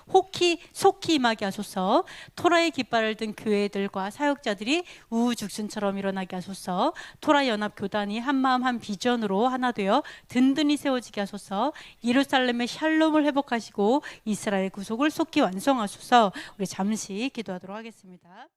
속히 임하게 하소서. 토라의 깃발을 든 교회들과 사역자들이 우후죽순처럼 일어나게 하소서. 토라 연합 교단이 한마음 한 비전으로 하나 되어 든든히 세워지게 하소서. 예루살렘의 샬롬을 회복하시고 이스라엘 구속을 속히 완성하소서. 우리 잠시 기도하도록 하겠습니다.